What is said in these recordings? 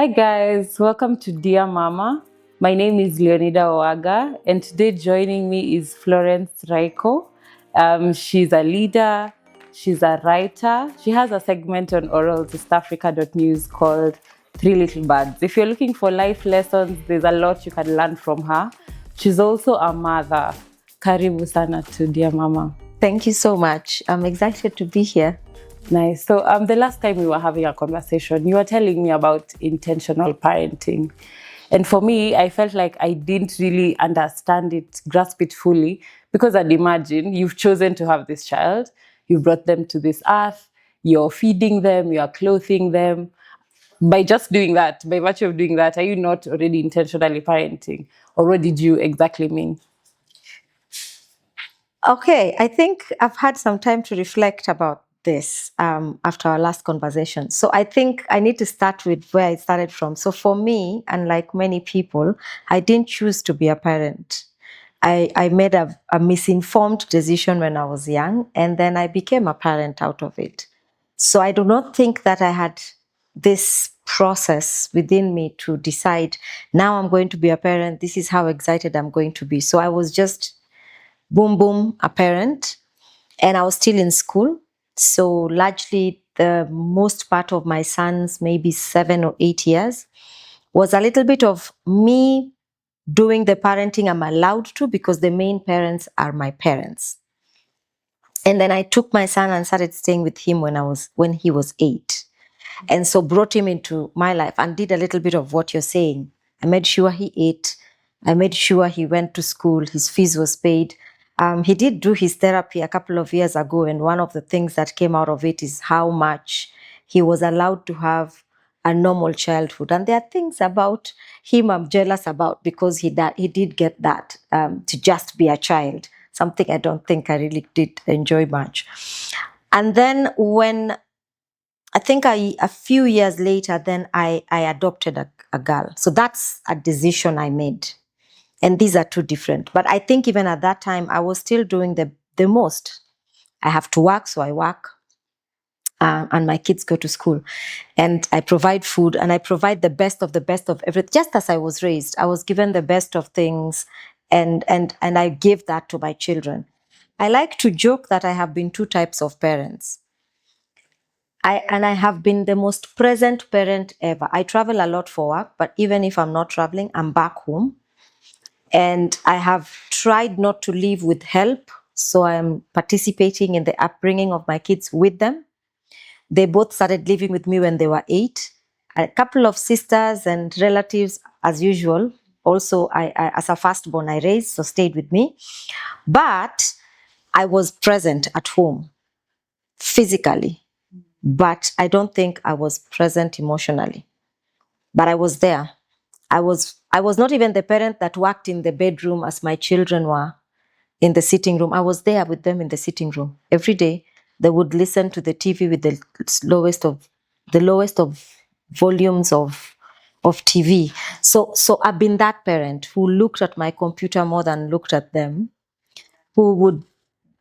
Hi guys, welcome to Dear Mama. My name is Leonida Oaga, and today joining me is Florence Raiko. She's a leader, she's a writer. She has a segment on oralseastafrica.news called Three Little Birds. If you're looking for life lessons, there's a lot you can learn from her. She's also a mother. Karibu sana to Dear Mama. Thank you so much. I'm excited to be here. Nice. So the last time we were having a conversation, you were telling me about intentional parenting. And for me, I felt like I didn't really understand it, grasp it fully, because I'd imagine you've chosen to have this child, you've brought them to this earth, you're feeding them, you're clothing them. By just doing that, by virtue of doing that, are you not already intentionally parenting? Or what did you exactly mean? Okay, I think I've had some time to reflect about this after our last conversation. So I think I need to start with where I started from. So for me, unlike many people, I didn't choose to be a parent. I made a misinformed decision when I was young, and then I became a parent out of it. So I do not think that I had this process within me to decide, now I'm going to be a parent, this is how excited I'm going to be. So I was just boom, boom, a parent. And I was still in school. So largely the most part of my son's maybe 7 or 8 years was a little bit of me doing the parenting I'm allowed to, because the main parents are my parents. And then I took my son and started staying with him when he was 8. And so brought him into my life and did a little bit of what you're saying. I made sure he ate. I made sure he went to school. His fees was paid. He did do his therapy a couple of years ago. And one of the things that came out of it is how much he was allowed to have a normal childhood. And there are things about him I'm jealous about, because he did get that, to just be a child, something I don't think I really did enjoy much. And then when I think a few years later, then I adopted a girl. So that's a decision I made. And these are two different. But I think even at that time, I was still doing the most. I have to work, so I work. And my kids go to school. And I provide food, and I provide the best of everything. Just as I was raised, I was given the best of things. And I give that to my children. I like to joke that I have been two types of parents. I have been the most present parent ever. I travel a lot for work, but even if I'm not traveling, I'm back home. And I have tried not to live with help. So I am participating in the upbringing of my kids with them. They both started living with me when they were 8. A couple of sisters and relatives, as usual. Also, I as a firstborn, I raised, so stayed with me. But I was present at home physically. But I don't think I was present emotionally. But I was there. I was not even the parent that worked in the bedroom as my children were in the sitting room. I was there with them in the sitting room every day. They would listen to the TV with the lowest of volumes of TV. So I've been that parent who looked at my computer more than looked at them, who would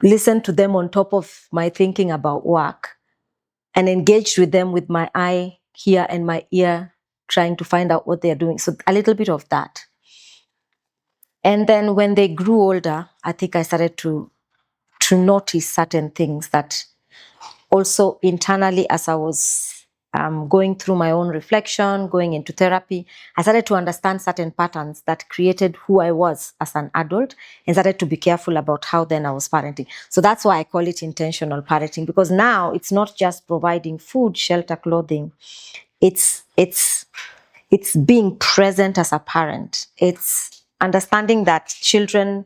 listen to them on top of my thinking about work, and engaged with them with my eye here and my ear, trying to find out what they're doing. So a little bit of that. And then when they grew older, I think I started to notice certain things that also internally, as I was going through my own reflection, going into therapy, I started to understand certain patterns that created who I was as an adult, and started to be careful about how then I was parenting. So that's why I call it intentional parenting, because now it's not just providing food, shelter, clothing. It's being present as a parent. It's understanding that children,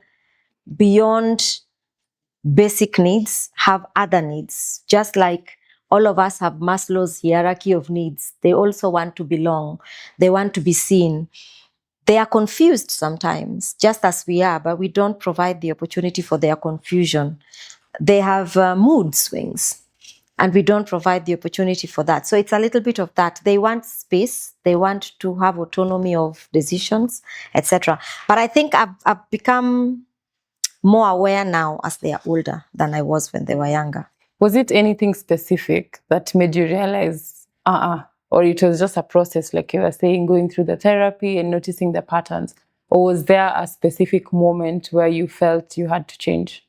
beyond basic needs, have other needs. Just like all of us have Maslow's hierarchy of needs, they also want to belong. They want to be seen. They are confused sometimes, just as we are, but we don't provide the opportunity for their confusion. They have mood swings, and we don't provide the opportunity for that. So it's a little bit of that. They want space. They want to have autonomy of decisions, etc. But I think I've become more aware now as they are older than I was when they were younger. Was it anything specific that made you realize, Or it was just a process, like you were saying, going through the therapy and noticing the patterns? Or was there a specific moment where you felt you had to change?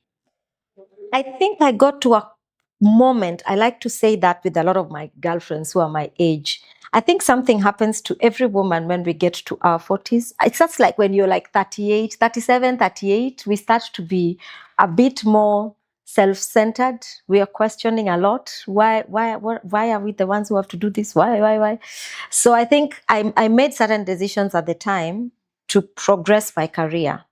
I think I got to a moment, I like to say that with a lot of my girlfriends who are my age. I think something happens to every woman when we get to our 40s. It's just like when you're like 38, 37, 38, we start to be a bit more self-centered. We are questioning a lot. Why are we the ones who have to do this? Why? So I think I made certain decisions at the time to progress my career.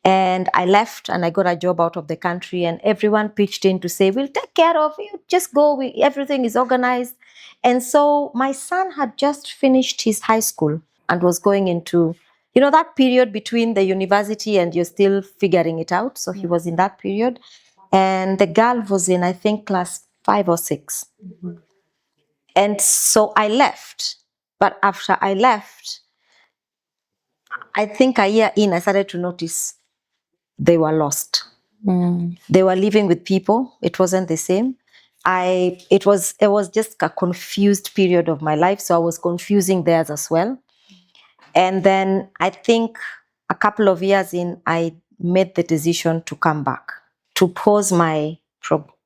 And I left and I got a job out of the country, and everyone pitched in to say, we'll take care of you, just go, everything is organized. And so my son had just finished his high school and was going into, that period between the university and you're still figuring it out. So he was in that period. And the girl was in, I think, class 5 or 6. Mm-hmm. And so I left. But after I left, I think a year in, I started to notice they were lost. They were living with people. It wasn't the same. It was just a confused period of my life. So I was confusing theirs as well. And then I think a couple of years in, I made the decision to come back, to pause my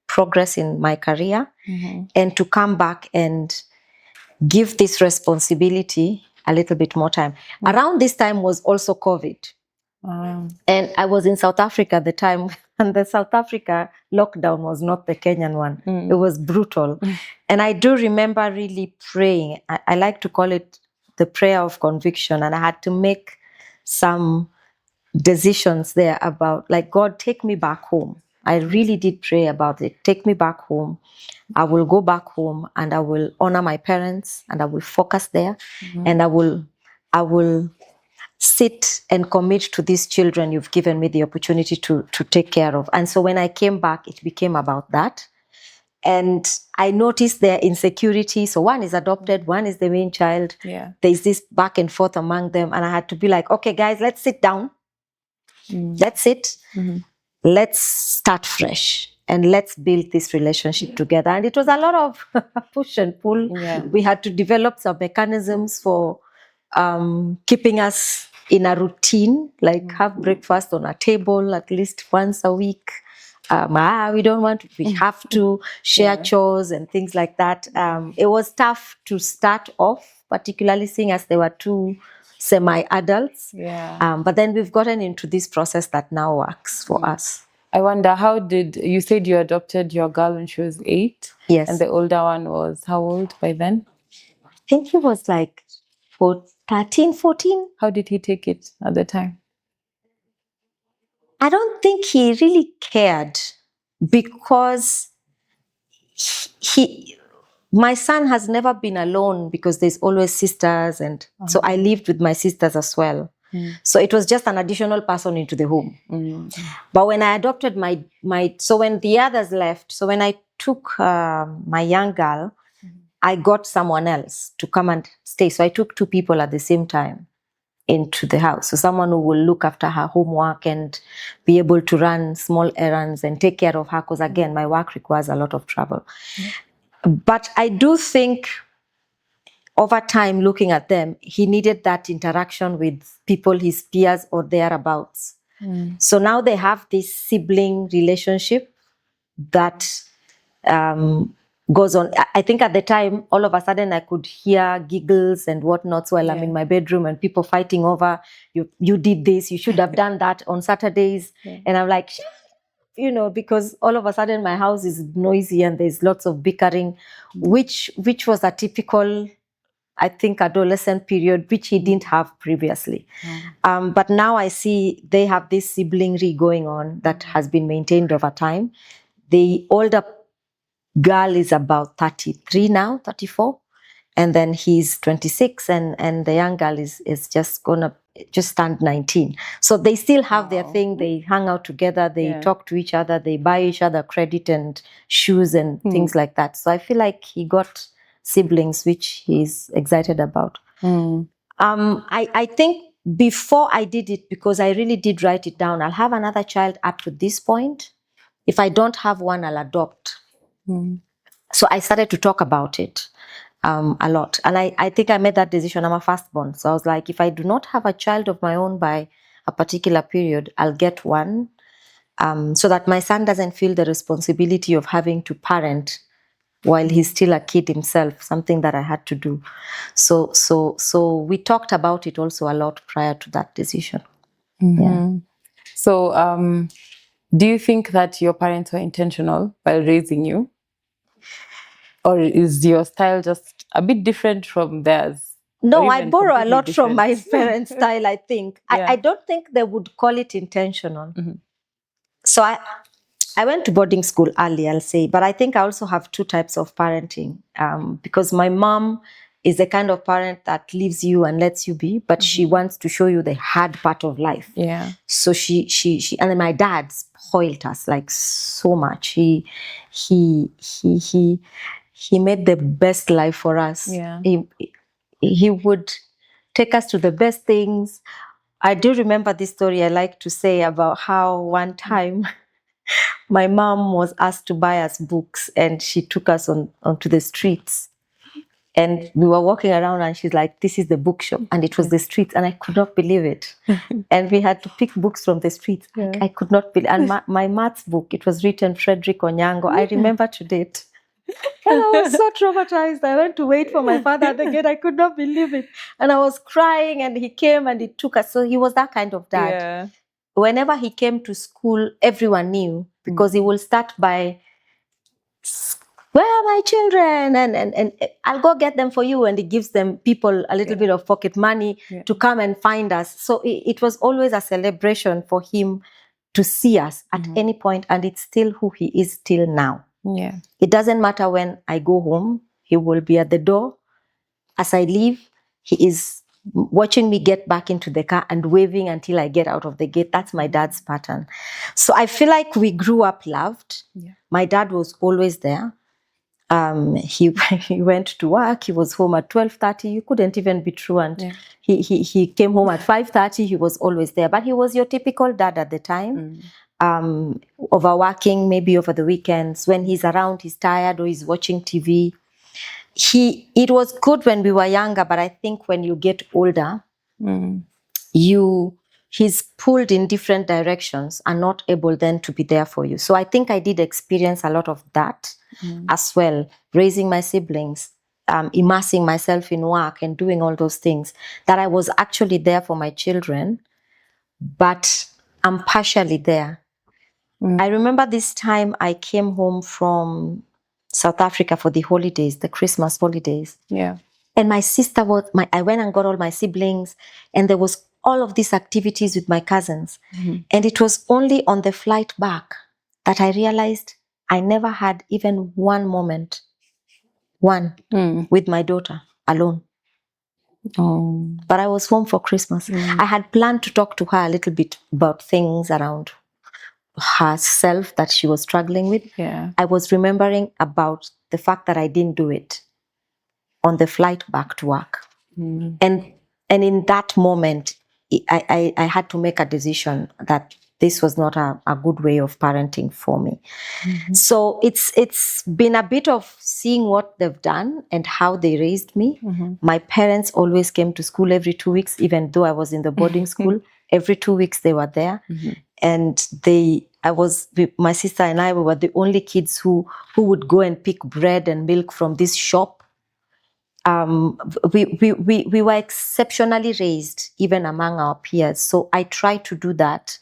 progress in my career, and to come back and give this responsibility a little bit more time. Around this time was also COVID. And I was in South Africa at the time, and the South Africa lockdown was not the Kenyan one. It was brutal. And I do remember really praying. I like to call it the prayer of conviction. And I had to make some decisions there about, like, God, take me back home. I really did pray about it. Take me back home. I will go back home and I will honor my parents and I will focus there. And I will sit and commit to these children you've given me the opportunity to take care of. And so when I came back, it became about that. And I noticed their insecurity. So one is adopted, one is the main child. Yeah. There's this back and forth among them. And I had to be like, okay, guys, let's sit down. Let's sit. Let's start fresh. And let's build this relationship together. And it was a lot of push and pull. Yeah. We had to develop some mechanisms for keeping us in a routine, like have breakfast on a table at least once a week. We don't want to, we have to share chores and things like that. It was tough to start off, particularly seeing as they were two semi-adults. Yeah. But then we've gotten into this process that now works for us. I wonder, you said you adopted your girl when she was 8? Yes. And the older one was how old by then? I think he was like 13, 14. How did he take it at the time? I don't think he really cared, because my son has never been alone, because there's always sisters, and so I lived with my sisters as well. So it was just an additional person into the home. But when I adopted so when the others left, so when I took my young girl, I got someone else to come and stay. So I took 2 people at the same time into the house. So someone who will look after her homework and be able to run small errands and take care of her, because again, my work requires a lot of travel. But I do think over time, looking at them, he needed that interaction with people, his peers or thereabouts. So now they have this sibling relationship that goes on. I think at the time, all of a sudden I could hear giggles and whatnot while I'm in my bedroom, and people fighting over, you did this, you should have done that on Saturdays. And I'm like, because all of a sudden my house is noisy and there's lots of bickering, which was a typical, I think, adolescent period, which he didn't have previously. But now I see they have this siblingry going on that has been maintained over time. The older girl is about 33 now, 34. And then he's 26, and the young girl is just turned 19. So they still have their thing. They hang out together. They talk to each other. They buy each other credit and shoes and things like that. So I feel like he got siblings, which he's excited about. I think before I did it, because I really did write it down, I'll have another child up to this point. If I don't have one, I'll adopt. So I started to talk about it. a lot. And I think I made that decision. I'm a firstborn. So I was like, if I do not have a child of my own by a particular period, I'll get one, so that my son doesn't feel the responsibility of having to parent while he's still a kid himself, something that I had to do. So we talked about it also a lot prior to that decision. Yeah. So do you think that your parents were intentional while raising you? Or is your style just a bit different from theirs? Or No, I even borrow a completely lot from my different? parents' style, I think. Yeah. I don't think they would call it intentional. So I went to boarding school early, I'll say, but I think I also have two types of parenting, because my mom is the kind of parent that leaves you and lets you be, but she wants to show you the hard part of life. Yeah. So she and then my dad spoiled us like so much. He made the best life for us. Yeah. He would take us to the best things. I do remember this story I like to say about how one time my mom was asked to buy us books, and she took us onto the streets. And we were walking around and she's like, this is the bookshop. And it was the streets. And I could not believe it. And we had to pick books from the streets. Yeah. I could not believe. And my maths book, it was written Frederick Onyango. I remember to date. And I was so traumatized. I went to wait for my father at the gate. I could not believe it. And I was crying, and he came and he took us. So he was that kind of dad. Yeah. Whenever he came to school, everyone knew, because he will start by, where are my children? And I'll go get them for you. And he gives them people a little bit of pocket money to come and find us. So it was always a celebration for him to see us at any point, and it's still who he is till now. Yeah. It doesn't matter when I go home, he will be at the door. As I leave, he is watching me get back into the car and waving until I get out of the gate. That's my dad's pattern. So I feel like we grew up loved. Yeah. My dad was always there. He went to work. He was home at 12:30. You couldn't even be truant. Yeah. He came home at 5:30. He was always there. But he was your typical dad at the time. Overworking, maybe over the weekends. When he's around, he's tired or he's watching TV. It was good when we were younger, but I think when you get older, he's pulled in different directions and not able then to be there for you. So I think I did experience a lot of that as well, raising my siblings, immersing myself in work and doing all those things, that I was actually there for my children, but I'm partially there. I remember this time I came home from South Africa for the holidays, the Christmas holidays. Yeah. And my sister I went and got all my siblings, and there was all of these activities with my cousins. And it was only on the flight back that I realized I never had even one moment, with my daughter alone. Oh. But I was home for Christmas. I had planned to talk to her a little bit about things around herself that she was struggling with. Yeah. I was remembering about the fact that I didn't do it on the flight back to work. And in that moment, I had to make a decision that this was not a good way of parenting for me. So it's been a bit of seeing what they've done and how they raised me. My parents always came to school every 2 weeks, even though I was in the boarding school. Every 2 weeks they were there. And my sister and I, we were the only kids who would go and pick bread and milk from this shop. We were exceptionally raised, even among our peers. So I try to do that.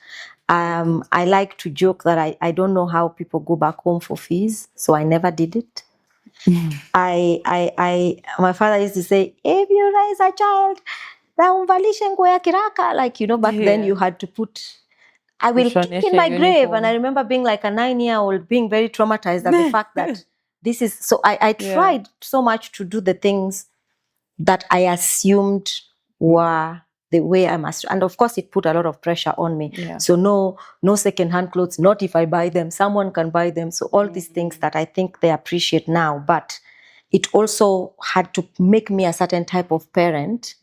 I like to joke that I don't know how people go back home for fees, so I never did it. My father used to say, if you raise a child, back then you had to put, I will kick in my grave. And I remember being like a 9-year-old, being very traumatized at the fact that this is, so I tried so much to do the things that I assumed were the way I must. And of course, it put a lot of pressure on me. Yeah. So no secondhand clothes, not if I buy them, someone can buy them. So all these things that I think they appreciate now, but it also had to make me a certain type of parent.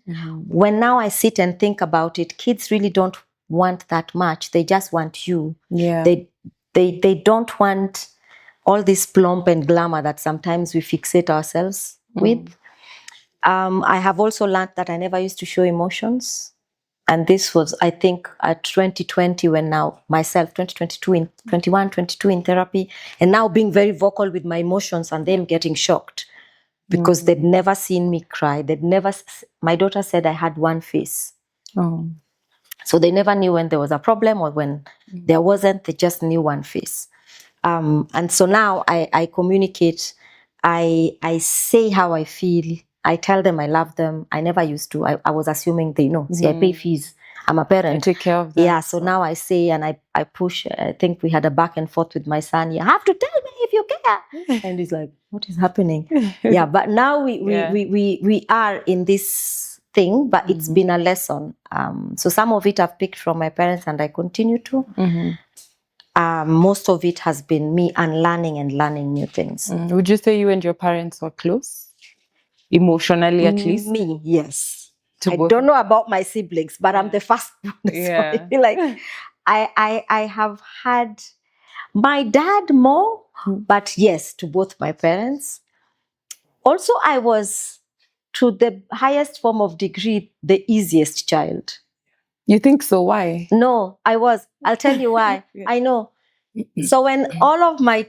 When now I sit and think about it, kids really don't want that much. They just want you. Yeah. They don't want all this plump and glamour that sometimes we fixate ourselves with. I have also learned that I never used to show emotions. And this was, I think, at 2020 when now myself, 2022 in 21, 22 in therapy, and now being very vocal with my emotions and them getting shocked because they'd never seen me cry. My daughter said I had one face. Oh. So they never knew when there was a problem or when there wasn't, they just knew one face. And so now I communicate, I say how I feel, I tell them I love them. I never used to. I was assuming they know. See, I pay fees. I'm a parent. I take care of them. Yeah, so now I say and I push. I think we had a back and forth with my son. You have to tell me if you care. And he's like, what is happening? Yeah, but now we are in this thing, but it's been a lesson. So some of it I've picked from my parents and I continue to. Most of it has been me unlearning and learning new things. Would you say you and your parents were close? Emotionally, at least? Me, yes. I both. don't know about my siblings, but I'm the first one. So Yeah. I feel like I have had my dad more, but yes, to both my parents. Also, I was, to the highest form of degree, the easiest child. You think so? Why? No, I was. I'll tell you why. Yeah. I know. So when all of my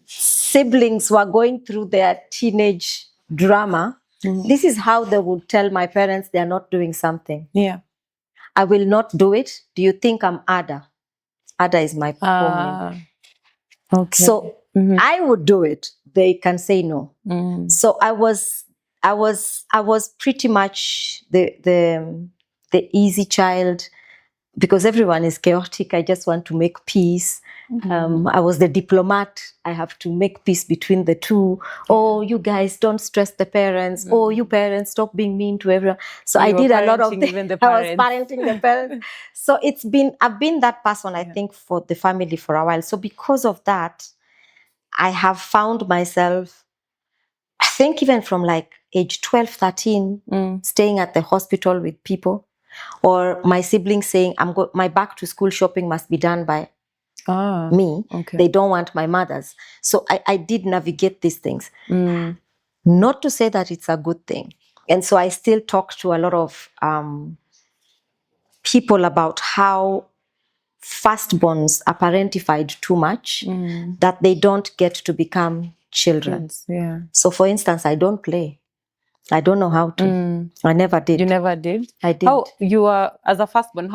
siblings were going through their teenage drama, this is how they would tell my parents they're not doing something. Yeah. I will not do it. Do you think I'm Ada? Ada is my home name. Okay. So I would do it. They can say no. So I was pretty much the easy child because everyone is chaotic. I just want to make peace. I was the diplomat. I have to make peace between the two. Oh, you guys don't stress the parents. Oh, you parents stop being mean to everyone. So I did a lot of things. I was parenting the parents. So I've been that person, I think, for the family for a while. So because of that, I have found myself, I think even from like age 12, 13, staying at the hospital with people, or my siblings saying, my back to school shopping must be done by me. Okay. They don't want my mother's. So I did navigate these things. Not to say that it's a good thing. And so I still talk to a lot of people about how firstborns are parentified too much, that they don't get to become children. Yeah. So for instance, I don't play. I don't know how to. I never did. You never did? I did. How you are, as a firstborn,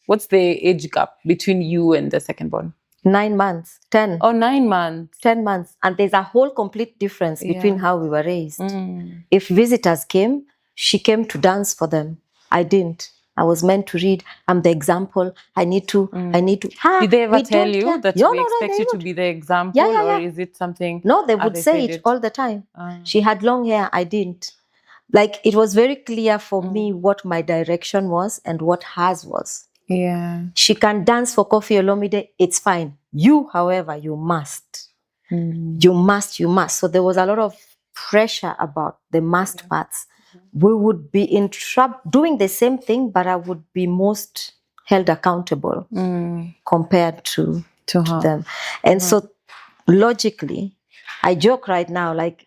what's the age gap between you and the secondborn? 9 months, 10. Oh, 9 months. 10 months. And there's a whole complete difference between how we were raised. If visitors came, she came to dance for them. I didn't. I was meant to read. I'm the example. I need to. Did they ever tell you that we expect you to be the example? Or is it something? No, they would say it all the time. She had long hair. I didn't. Like, it was very clear for me what my direction was and what hers was. Yeah. She can dance for Kofi Olomide. It's fine. You, however, you must. You must. So there was a lot of pressure about the must parts. We would be in trouble doing the same thing, but I would be most held accountable compared to them. And so logically, I joke right now, like,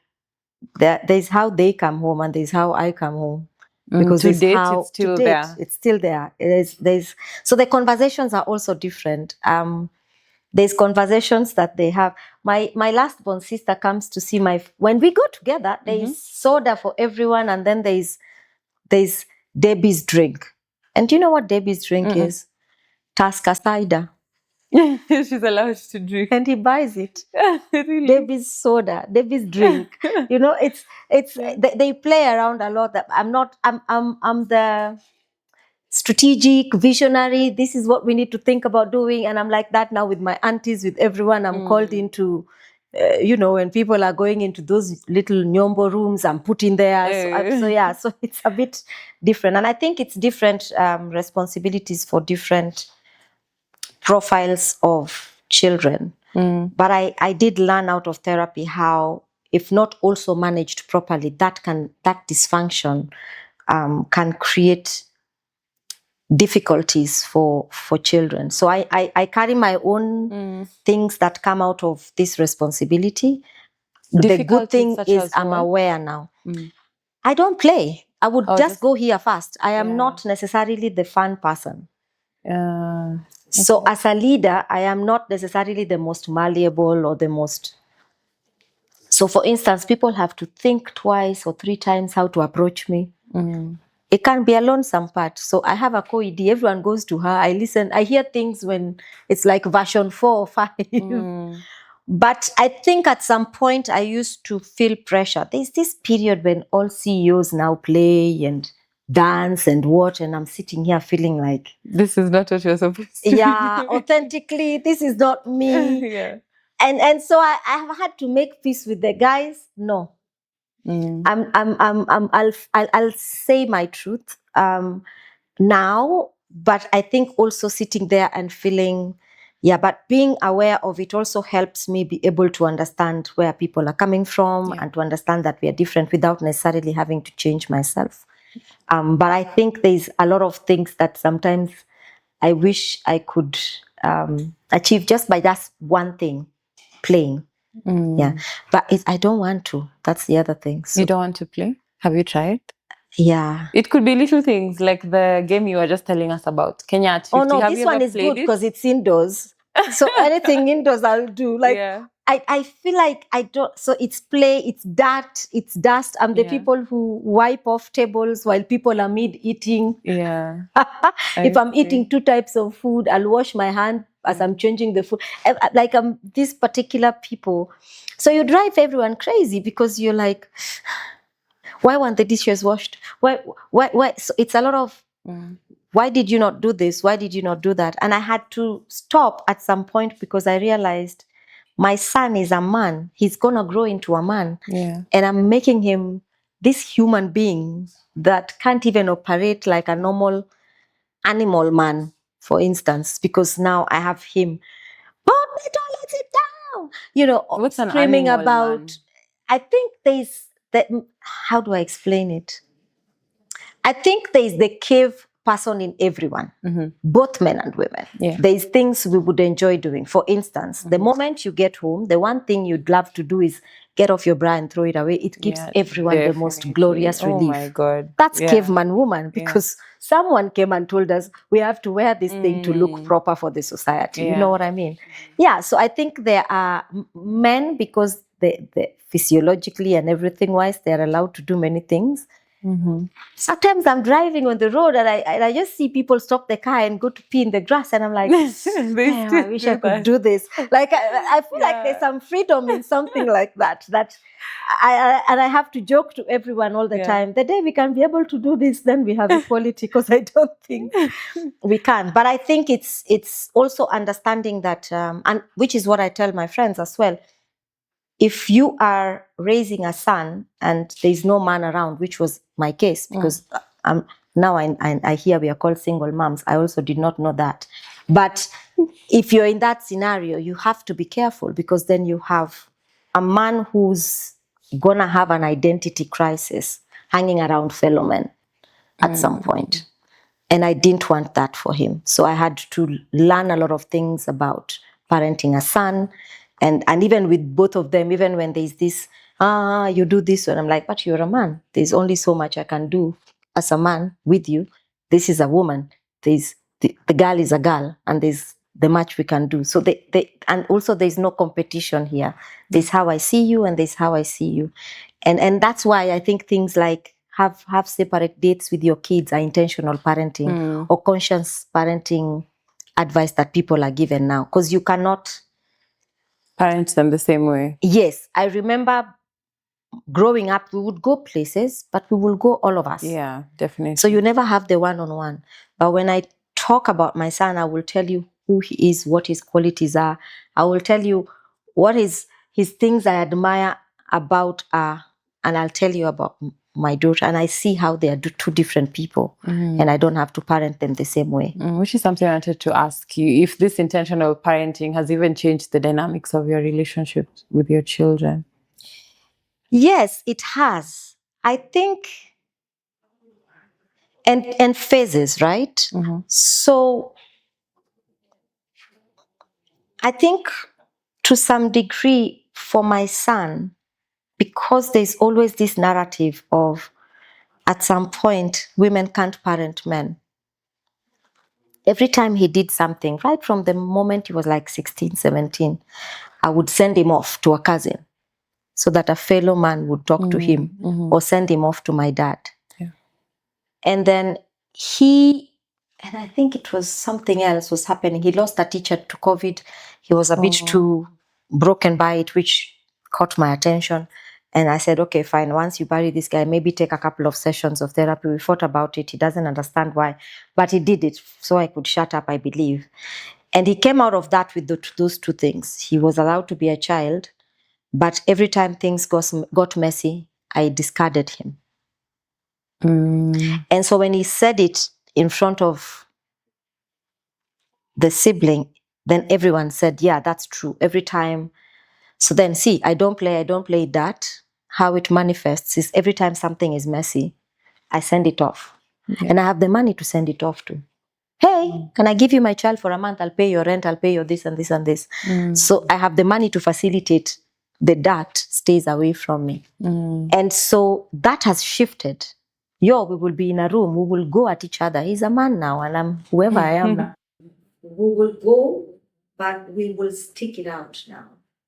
there's how they come home and there's how I come home. Because to date, it's still there. It's still there. So the conversations are also different. There's conversations that they have. My last born sister comes to see when we go together, there's soda for everyone, and then there's Debbie's drink. And do you know what Debbie's drink is? Tusker cider. She's allowed to drink. And he buys it. Really? Debbie's soda, Debbie's drink. You know, they play around a lot. I'm the strategic visionary. This is what we need to think about doing. And I'm like that now with my aunties, with everyone. I'm called into, when people are going into those little nyombo rooms, I'm put in there. So it's a bit different. And I think it's different responsibilities for different profiles of children. But I did learn out of therapy how, if not also managed properly, that dysfunction can create difficulties for children. So I carry my own things that come out of this responsibility. The good thing is I'm aware now. I don't play. I would Oh, just go here first. I am Yeah. not necessarily the fun person. Uh, So as a leader, I am not necessarily the most malleable or the most. So for instance, people have to think twice or three times how to approach me. It can be a lonesome part. So I have a co-ed. Everyone goes to her. I listen. I hear things when it's like version 4 or 5. But I think at some point I used to feel pressure. There's this period when all CEOs now play and dance and watch, and I'm sitting here feeling like, this is not what you're supposed to yeah, be. authentically, this is not me. Yeah. And so I have had to make peace with the guys. No, I'll say my truth now, but I think also sitting there and feeling, yeah, but being aware of it also helps me be able to understand where people are coming from and to understand that we are different without necessarily having to change myself. But I think there's a lot of things that sometimes I wish I could achieve just by that one thing, playing. Yeah, but I don't want to. That's the other thing. So, You don't want to play? Have you tried? yeah. It could be little things like the game you were just telling us about, Kenya at 50. Oh no, Have this you one ever is played good because it? it's indoors. So anything indoors I'll do. Like Yeah. I feel like I don't. So it's play, it's dirt, it's dust. I'm the Yeah. people who wipe off tables while people are mid eating. Yeah. If I'm eating two types of food, I'll wash my hand as I'm changing the food. Like these particular people. So you drive everyone crazy because you're like, why weren't the dishes washed? Why? So it's a lot of, why did you not do this? Why did you not do that? And I had to stop at some point because I realized my son is a man. He's going to grow into a man. Yeah. And I'm making him this human being that can't even operate like a normal animal man, for instance, because now I have him. Put the toilet sit down. You know, What's an screaming animal about. man? I think there's that. How do I explain it? I think there's the cave person in everyone, both men and women. Yeah. There's things we would enjoy doing. For instance, the moment you get home, the one thing you'd love to do is get off your bra and throw it away. It gives everyone the most Definitely. glorious Oh relief. my God. That's Yeah. caveman woman because someone came and told us we have to wear this thing to look proper for the society. You know what I mean? Yeah. So I think there are men because they physiologically and everything wise, they're allowed to do many things. Sometimes I'm driving on the road and I just see people stop the car and go to pee in the grass, and I'm like, damn, I wish I could do this. Like I feel like there's some freedom in something like that. That I have to joke to everyone all the time. The day we can be able to do this, then we have equality. Because I don't think we can. But I think it's also understanding that, and which is what I tell my friends as well. If you are raising a son and there's no man around, which was my case, because now I hear we are called single moms. I also did not know that. But if you're in that scenario, you have to be careful because then you have a man who's going to have an identity crisis hanging around fellow men at some point. And I didn't want that for him. So I had to learn a lot of things about parenting a son. And even with both of them, even when there's this, you do this, and I'm like, but you're a man. There's only so much I can do as a man with you. This is a woman. There's the girl is a girl, and there's the much we can do. So and also there's no competition here. There's how I see you, and there's how I see you. And that's why I think things like have separate dates with your kids are intentional parenting or conscious parenting advice that people are given now, because you cannot parent them the same way. Yes, I remember growing up, we would go places, but we will go all of us. Yeah, definitely. So you never have the one-on-one. But when I talk about my son, I will tell you who he is, what his qualities are. I will tell you what is his things I admire about and I'll tell you about my daughter. And I see how they are two different people, and I don't have to parent them the same way. Which is something I wanted to ask you, if this intentional parenting has even changed the dynamics of your relationship with your children. Yes, it has. I think, and phases, right? So I think to some degree for my son, because there's always this narrative of at some point, women can't parent men. Every time he did something, right from the moment he was like 16, 17, I would send him off to a cousin so that a fellow man would talk to him, or send him off to my dad. Yeah. And then and I think it was something else was happening. He lost a teacher to COVID. He was a bit too broken by it, which caught my attention. And I said, okay, fine. Once you bury this guy, maybe take a couple of sessions of therapy. We thought about it. He doesn't understand why, but he did it so I could shut up, I believe. And he came out of that with those two things. He was allowed to be a child, but every time things got messy, I discarded him. And so when he said it in front of the sibling, then everyone said, yeah, that's true. Every time. So then see, I don't play that. How it manifests is every time something is messy, I send it off. Yeah. And I have the money to send it off to. Hey, can I give you my child for a month? I'll pay your rent, I'll pay your this and this and this. So I have the money to facilitate the dirt stays away from me. And so that has shifted. We will be in a room, we will go at each other. He's a man now, and I'm whoever I am now. We will go, but we will stick it out now.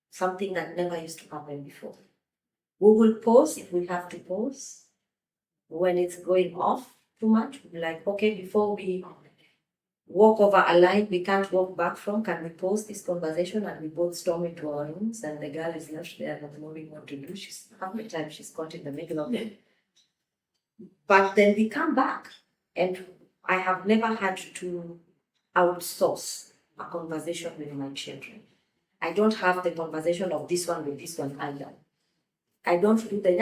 Something that never used to happen before. We will pause if we have to pause. When it's going off too much, we'll be like, okay, before we walk over a line we can't walk back from, can we pause this conversation? And we both storm into our rooms, and the girl is left there not knowing what to do. Half the time she's caught in the middle of it. But then we come back, and I have never had to outsource a conversation with my children. I don't have the conversation of this one with this one either. I don't do the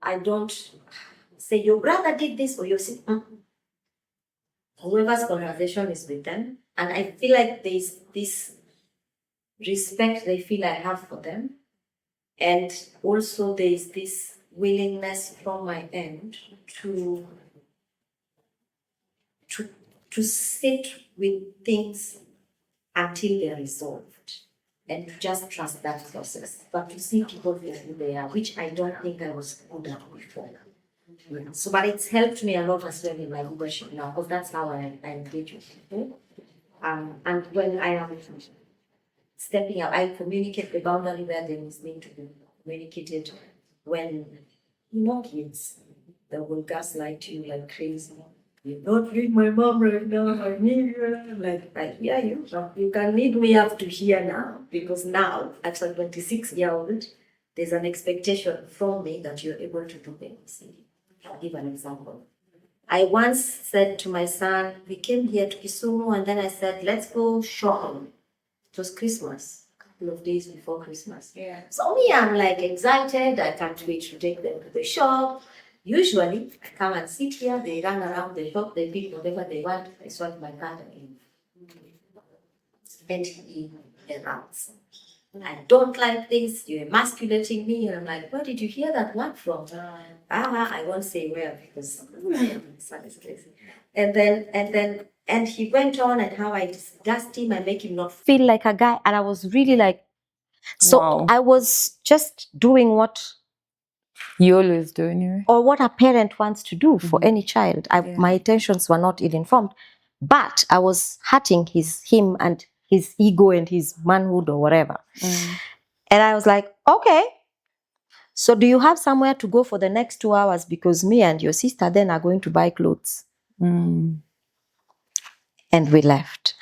I don't say your brother did this or your sister. Whoever's conversation is with them, and I feel like there's this respect they feel I have for them, and also there's this willingness from my end to sit with things until they're resolved, and to just trust that process, but to see people for who they are, which I don't think I was good at before. So, but it's helped me a lot as well in my leadership now, because that's how I engage with people. And when I am stepping up, I communicate the boundary where there is need to be communicated. When kids, they will gaslight you like crazy. You're not with my mom right now. I need you. Like, I hear you. You can need me up to here now, because now, at a 26-year-old, there's an expectation from me that you're able to do things. I'll give an example. I once said to my son, we came here to Kisumu, and then I said, let's go shopping. It was Christmas, a couple of days before Christmas. Yeah. So me, I'm like excited. I can't wait to take them to the shop. Usually, I come and sit here, they run around the shop, they pick whatever they want, I swipe my card and spend around. I don't like this, you're emasculating me. And I'm like, where did you hear that word from? I won't say where, because son is crazy. And he went on, and how I disgust him, I make him not feel like a guy. And I was really like, so wow. I was just doing what you always do anyway, or what a parent wants to do for any child. My intentions were not ill-informed, but I was hurting him and his ego and his manhood or whatever. And I was like, okay, so do you have somewhere to go for the next 2 hours? Because me and your sister then are going to buy clothes. And we left.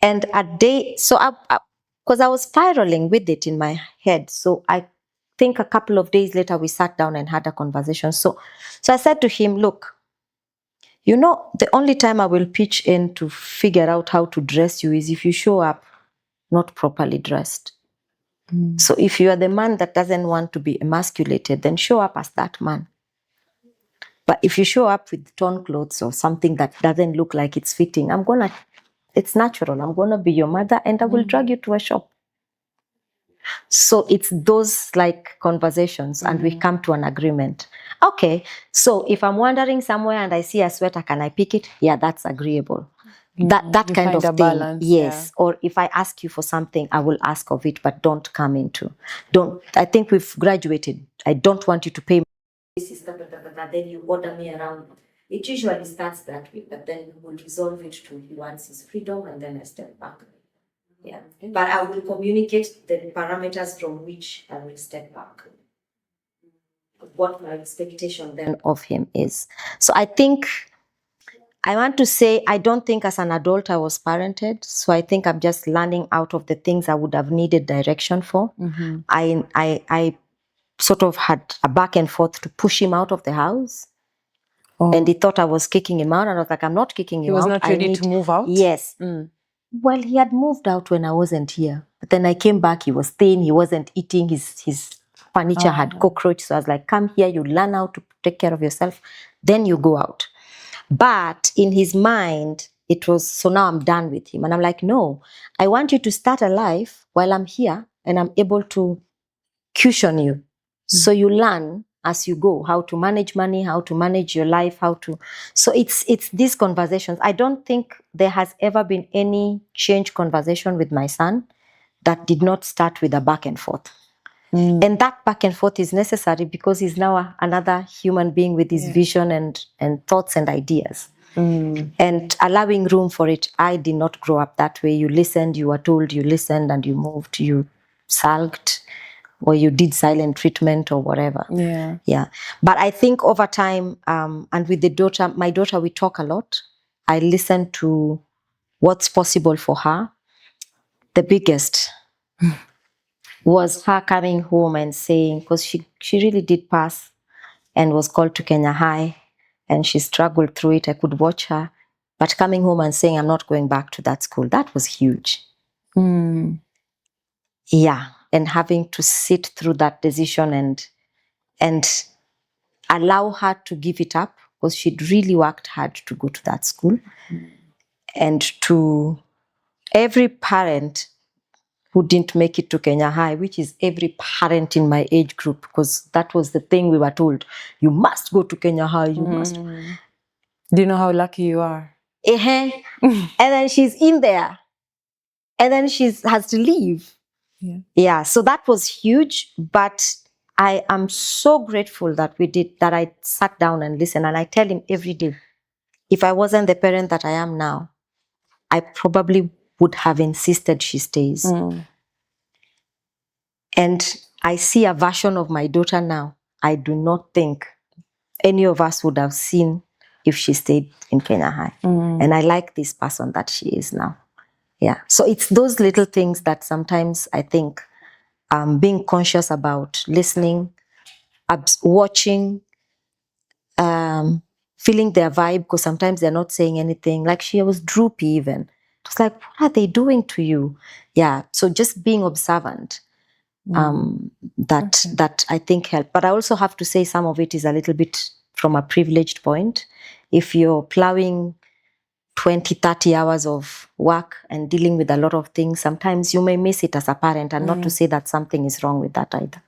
And a day, so because I was spiraling with it in my head. So I think a couple of days later, we sat down and had a conversation. So I said to him, look, the only time I will pitch in to figure out how to dress you is if you show up not properly dressed. So if you are the man that doesn't want to be emasculated, then show up as that man. But if you show up with torn clothes or something that doesn't look like it's fitting, it's natural. I'm going to be your mother, and I will drag you to a shop. So it's those like conversations, and we come to an agreement. Okay, so if I'm wandering somewhere and I see a sweater, can I pick it? Yeah, that's agreeable. That kind of thing. Balance, yes. Yeah. Or if I ask you for something, I will ask of it, but don't come into. I think we've graduated. I don't want you to pay this is then you order me around. It usually starts that way, but then we'll resolve it to he wants his freedom and then I step back. Yeah. But I will communicate the parameters from which I will step back. What my expectation then of him is. So I think I want to say I don't think as an adult I was parented. So I think I'm just learning out of the things I would have needed direction for. Mm-hmm. I sort of had a back and forth to push him out of the house. Oh. And he thought I was kicking him out. And I was like, I'm not kicking him out. He was not ready to move out? Yes. Well, he had moved out when I wasn't here. But then I came back, he was thin, he wasn't eating, his furniture had cockroach. So I was like, come here, you learn how to take care of yourself. Then you go out. But in his mind, it was, so now I'm done with him. And I'm like, no, I want you to start a life while I'm here and I'm able to cushion you. So you learn as you go how to manage money, how to manage your life, so it's these conversations. I don't think there has ever been any change conversation with my son that did not start with a back and forth. And that back and forth is necessary because he's now another human being with his vision and thoughts and ideas. And allowing room for it. I did not grow up that way. You listened, you were told, you listened and you moved, you sulked, or you did silent treatment or whatever. Yeah. But I think over time, and with my daughter, we talk a lot. I listen to what's possible for her. The biggest was her coming home and saying, because she really did pass and was called to Kenya High and she struggled through it. I could watch her. But coming home and saying, I'm not going back to that school, that was huge. Yeah. And having to sit through that decision and allow her to give it up because she'd really worked hard to go to that school. And to every parent who didn't make it to Kenya High, which is every parent in my age group, because that was the thing we were told. You must go to Kenya High, you must. Do you know how lucky you are? And then she's in there. And then she has to leave. Yeah, so that was huge. But I am so grateful that I sat down and listened. And I tell him every day, if I wasn't the parent that I am now, I probably would have insisted she stays. And I see a version of my daughter now I do not think any of us would have seen if she stayed in Kenya High. And I like this person that she is now. Yeah. So it's those little things that sometimes I think being conscious about, listening, watching, feeling their vibe, because sometimes they're not saying anything. Like she was droopy even. It's like, what are they doing to you? Yeah. So just being observant, that I think helped. But I also have to say some of it is a little bit from a privileged point. If you're plowing 20, 30 hours of work and dealing with a lot of things, sometimes you may miss it as a parent, and not to say that something is wrong with that either.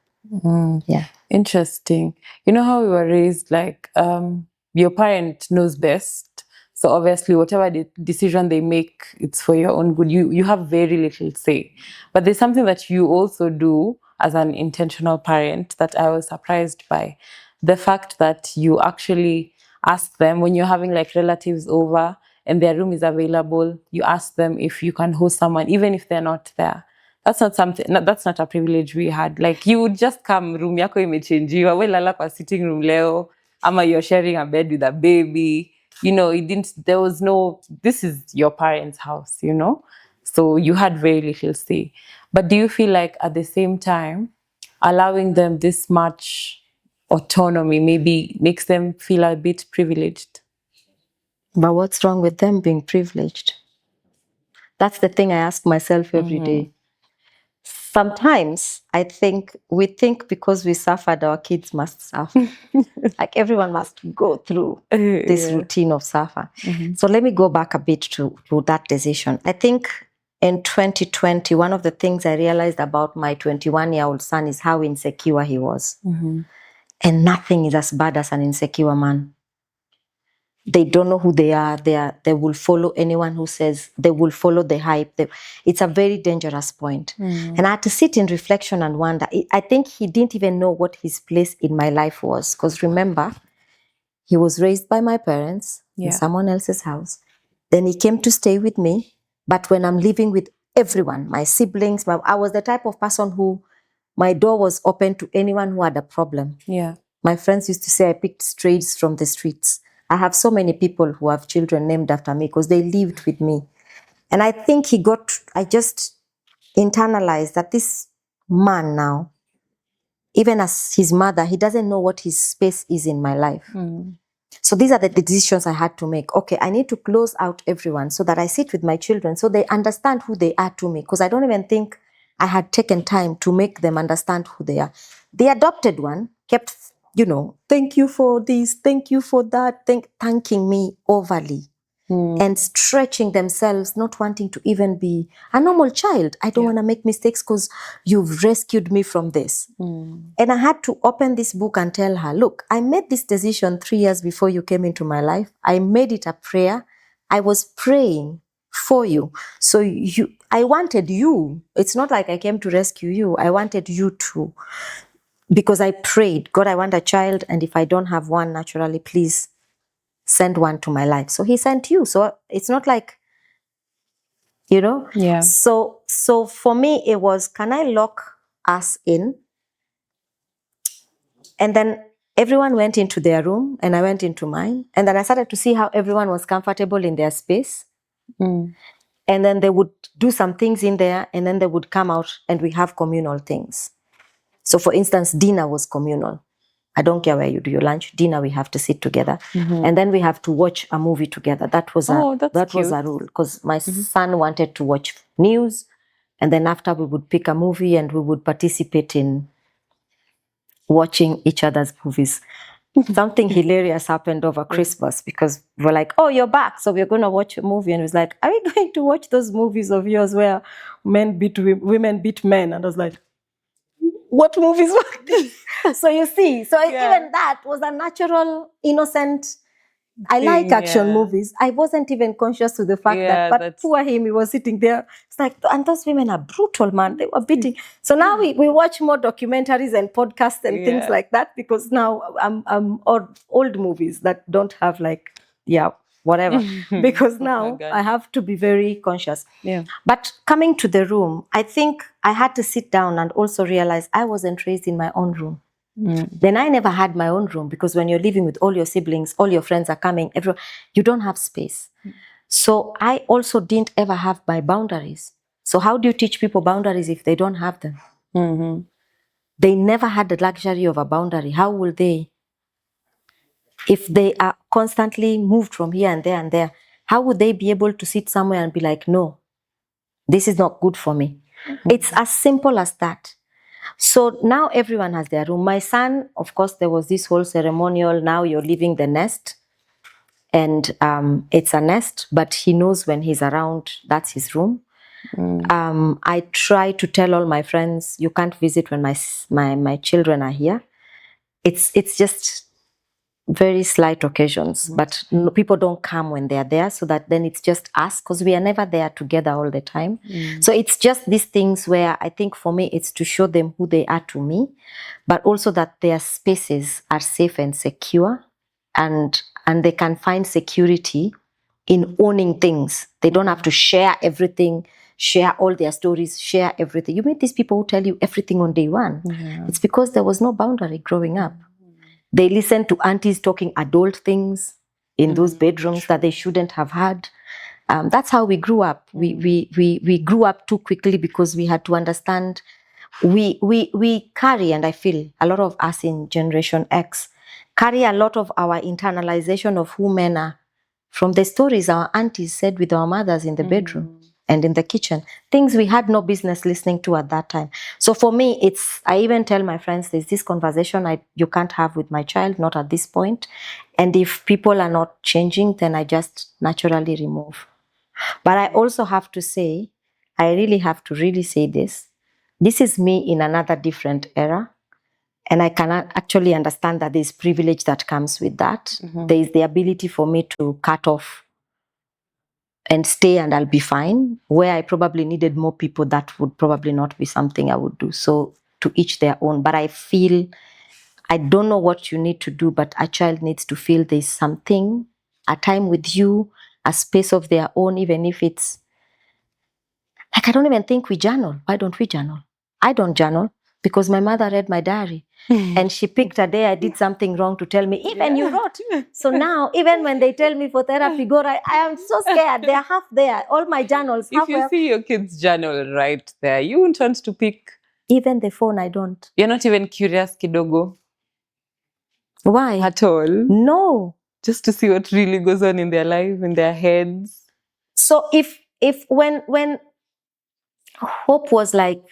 Yeah. Interesting. You know how we were raised, like your parent knows best. So obviously whatever decision they make, it's for your own good. You have very little say. But there's something that you also do as an intentional parent that I was surprised by. The fact that you actually ask them when you're having like relatives over and their room is available, you ask them if you can host someone, even if they're not there. That's not something. No, that's not a privilege we had. Like you would just come, room yako imechangiwa, we lala kwa sitting room leo, ama you're sharing a bed with a baby. You know, there was no, this is your parents' house, you know? So you had very little say. But do you feel like at the same time, allowing them this much autonomy maybe makes them feel a bit privileged? But what's wrong with them being privileged? That's the thing I ask myself every day. Sometimes we think because we suffered, our kids must suffer. Like everyone must go through this routine of suffer. So let me go back a bit to that decision. I think in 2020, one of the things I realized about my 21-year-old son is how insecure he was. And nothing is as bad as an insecure man. They don't know who they are. They will follow anyone who says, they will follow the hype. It's a very dangerous point. And I had to sit in reflection and wonder. I think he didn't even know what his place in my life was. Because remember, he was raised by my parents in someone else's house. Then he came to stay with me. But when I'm living with everyone, my siblings, I was the type of person who my door was open to anyone who had a problem. Yeah. My friends used to say I picked strays from the streets. I have so many people who have children named after me because they lived with me. And I think I just internalized that this man now, even as his mother, he doesn't know what his space is in my life. So these are the decisions I had to make. Okay, I need to close out everyone so that I sit with my children so they understand who they are to me. Because I don't even think I had taken time to make them understand who they are. The adopted one kept, thank you for this, thank you for that, thanking me overly. And stretching themselves, not wanting to even be a normal child. I don't want to make mistakes because you've rescued me from this. And I had to open this book and tell her, look, I made this decision 3 years before you came into my life. I made it a prayer. I was praying for you. So I wanted you. It's not like I came to rescue you. I wanted you too. Because I prayed, God, I want a child. And if I don't have one naturally, please send one to my life. So he sent you. So it's not like, Yeah. So for me, it was, can I lock us in? And then everyone went into their room and I went into mine. And then I started to see how everyone was comfortable in their space. And then they would do some things in there and then they would come out and we have communal things. So for instance, dinner was communal. I don't care where you do your lunch. Dinner, we have to sit together. And then we have to watch a movie together. That was a rule because my son wanted to watch news. And then after we would pick a movie and we would participate in watching each other's movies. Something hilarious happened over Christmas because we were like, oh, you're back. So we're going to watch a movie. And it was like, are we going to watch those movies of yours where women beat men? And I was like, what movies were these? So you see, even that was a natural, innocent. I like action movies. I wasn't even conscious to the fact but poor him, he was sitting there. It's like, and those women are brutal, man. They were beating. So now we watch more documentaries and podcasts and things like that because now I'm old movies that don't have whatever. Because now I have to be very conscious. Yeah. But coming to the room, I think I had to sit down and also realize I wasn't raised in my own room. Then I never had my own room because when you're living with all your siblings, all your friends are coming, you don't have space. So I also didn't ever have my boundaries. So how do you teach people boundaries if they don't have them? They never had the luxury of a boundary. How will they? If they are constantly moved from here and there and there, how would they be able to sit somewhere and be like, no, this is not good for me? It's as simple as that. So now everyone has their room. My son, of course, there was this whole ceremonial. Now you're leaving the nest. And it's a nest, but he knows when he's around, that's his room. I try to tell all my friends, you can't visit when my children are here. It's just very slight occasions, but people don't come when they're there, so that then it's just us, because we are never there together all the time. So it's just these things where I think for me it's to show them who they are to me, but also that their spaces are safe and secure, and they can find security in owning things. They don't have to share everything, share all their stories, share everything. You meet these people who tell you everything on day one. It's because there was no boundary growing up. They listen to aunties talking adult things in those bedrooms that they shouldn't have had. That's how we grew up. We grew up too quickly because we had to understand. We carry, and I feel a lot of us in Generation X carry a lot of our internalization of who men are from the stories our aunties said with our mothers in the bedroom and in the kitchen, things we had no business listening to at that time. So for me, I even tell my friends, there's this conversation you can't have with my child, not at this point. And if people are not changing, then I just naturally remove. But I also have to say, I really have to really say this. This is me in another different era. And I can actually understand that there's privilege that comes with that. There is the ability for me to cut off and stay and I'll be fine. Where I probably needed more people, that would probably not be something I would do. So to each their own. But I feel, I don't know what you need to do, but a child needs to feel there's something, a time with you, a space of their own, even if it's like, I don't even think we journal. Why don't we journal? I don't journal because my mother read my diary and she picked a day I did something wrong to tell me, even you wrote. So now, even when they tell me for therapy, go right, I am so scared. They're half there. All my journals. If you see your kids' journal right there, you won't want to pick. Even the phone, I don't. You're not even curious, kidogo? Why? At all? No. Just to see what really goes on in their life, in their heads. So if when Hope was like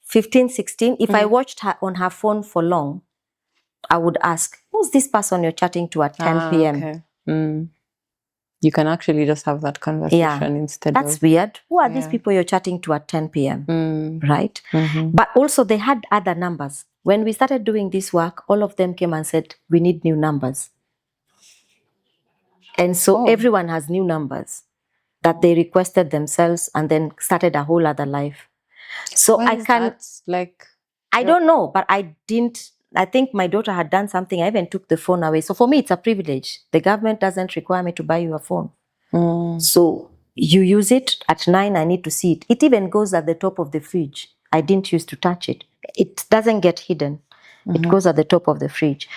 15, 16, if I watched her on her phone for long, I would ask, who's this person you're chatting to at 10 p.m.? Okay. You can actually just have that conversation instead That's of... weird. Who are these people you're chatting to at 10 p.m.? Right? But also they had other numbers. When we started doing this work, all of them came and said, we need new numbers. And so everyone has new numbers that they requested themselves and then started a whole other life. So Why is that? Like, I don't know, but I think my daughter had done something. I even took the phone away. So for me, it's a privilege. The government doesn't require me to buy you a phone. So you use it at 9, I need to see it. It even goes at the top of the fridge. I didn't use to touch it. It doesn't get hidden. It goes at the top of the fridge.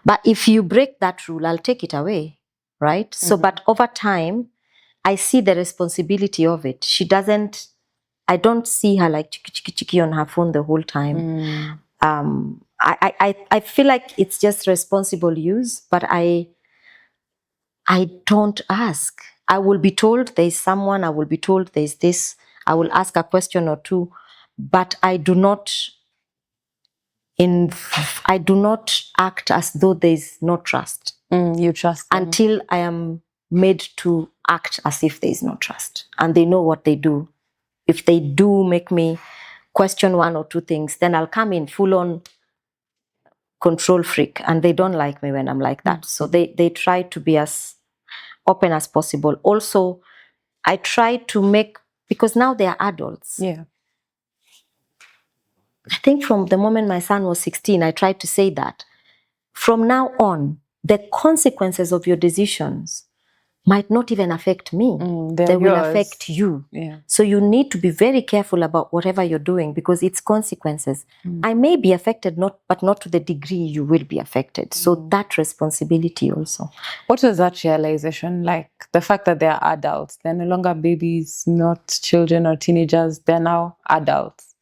But if you break that rule, I'll take it away, right? So, but over time, I see the responsibility of it. I don't see her like chiki on her phone the whole time. I feel like it's just responsible use, but I don't ask. I will be told there's someone, I will be told there's this, I will ask a question or two, but I do not act as though there's no trust. You trust them. Until I am made to act as if there's no trust. And they know what they do. If they do make me question one or two things, then I'll come in full on control freak, and they don't like me when I'm like that. So they try to be as open as possible. Also, I try to make, because now they are adults. Yeah. I think from the moment my son was 16, I tried to say that from now on, the consequences of your decisions might not even affect me. They will affect you. Yeah. So you need to be very careful about whatever you're doing because it's consequences. I may be affected, but not to the degree you will be affected. So that responsibility also. What was that realization like? The fact that they're adults. They're no longer babies, not children or teenagers. They're now adults.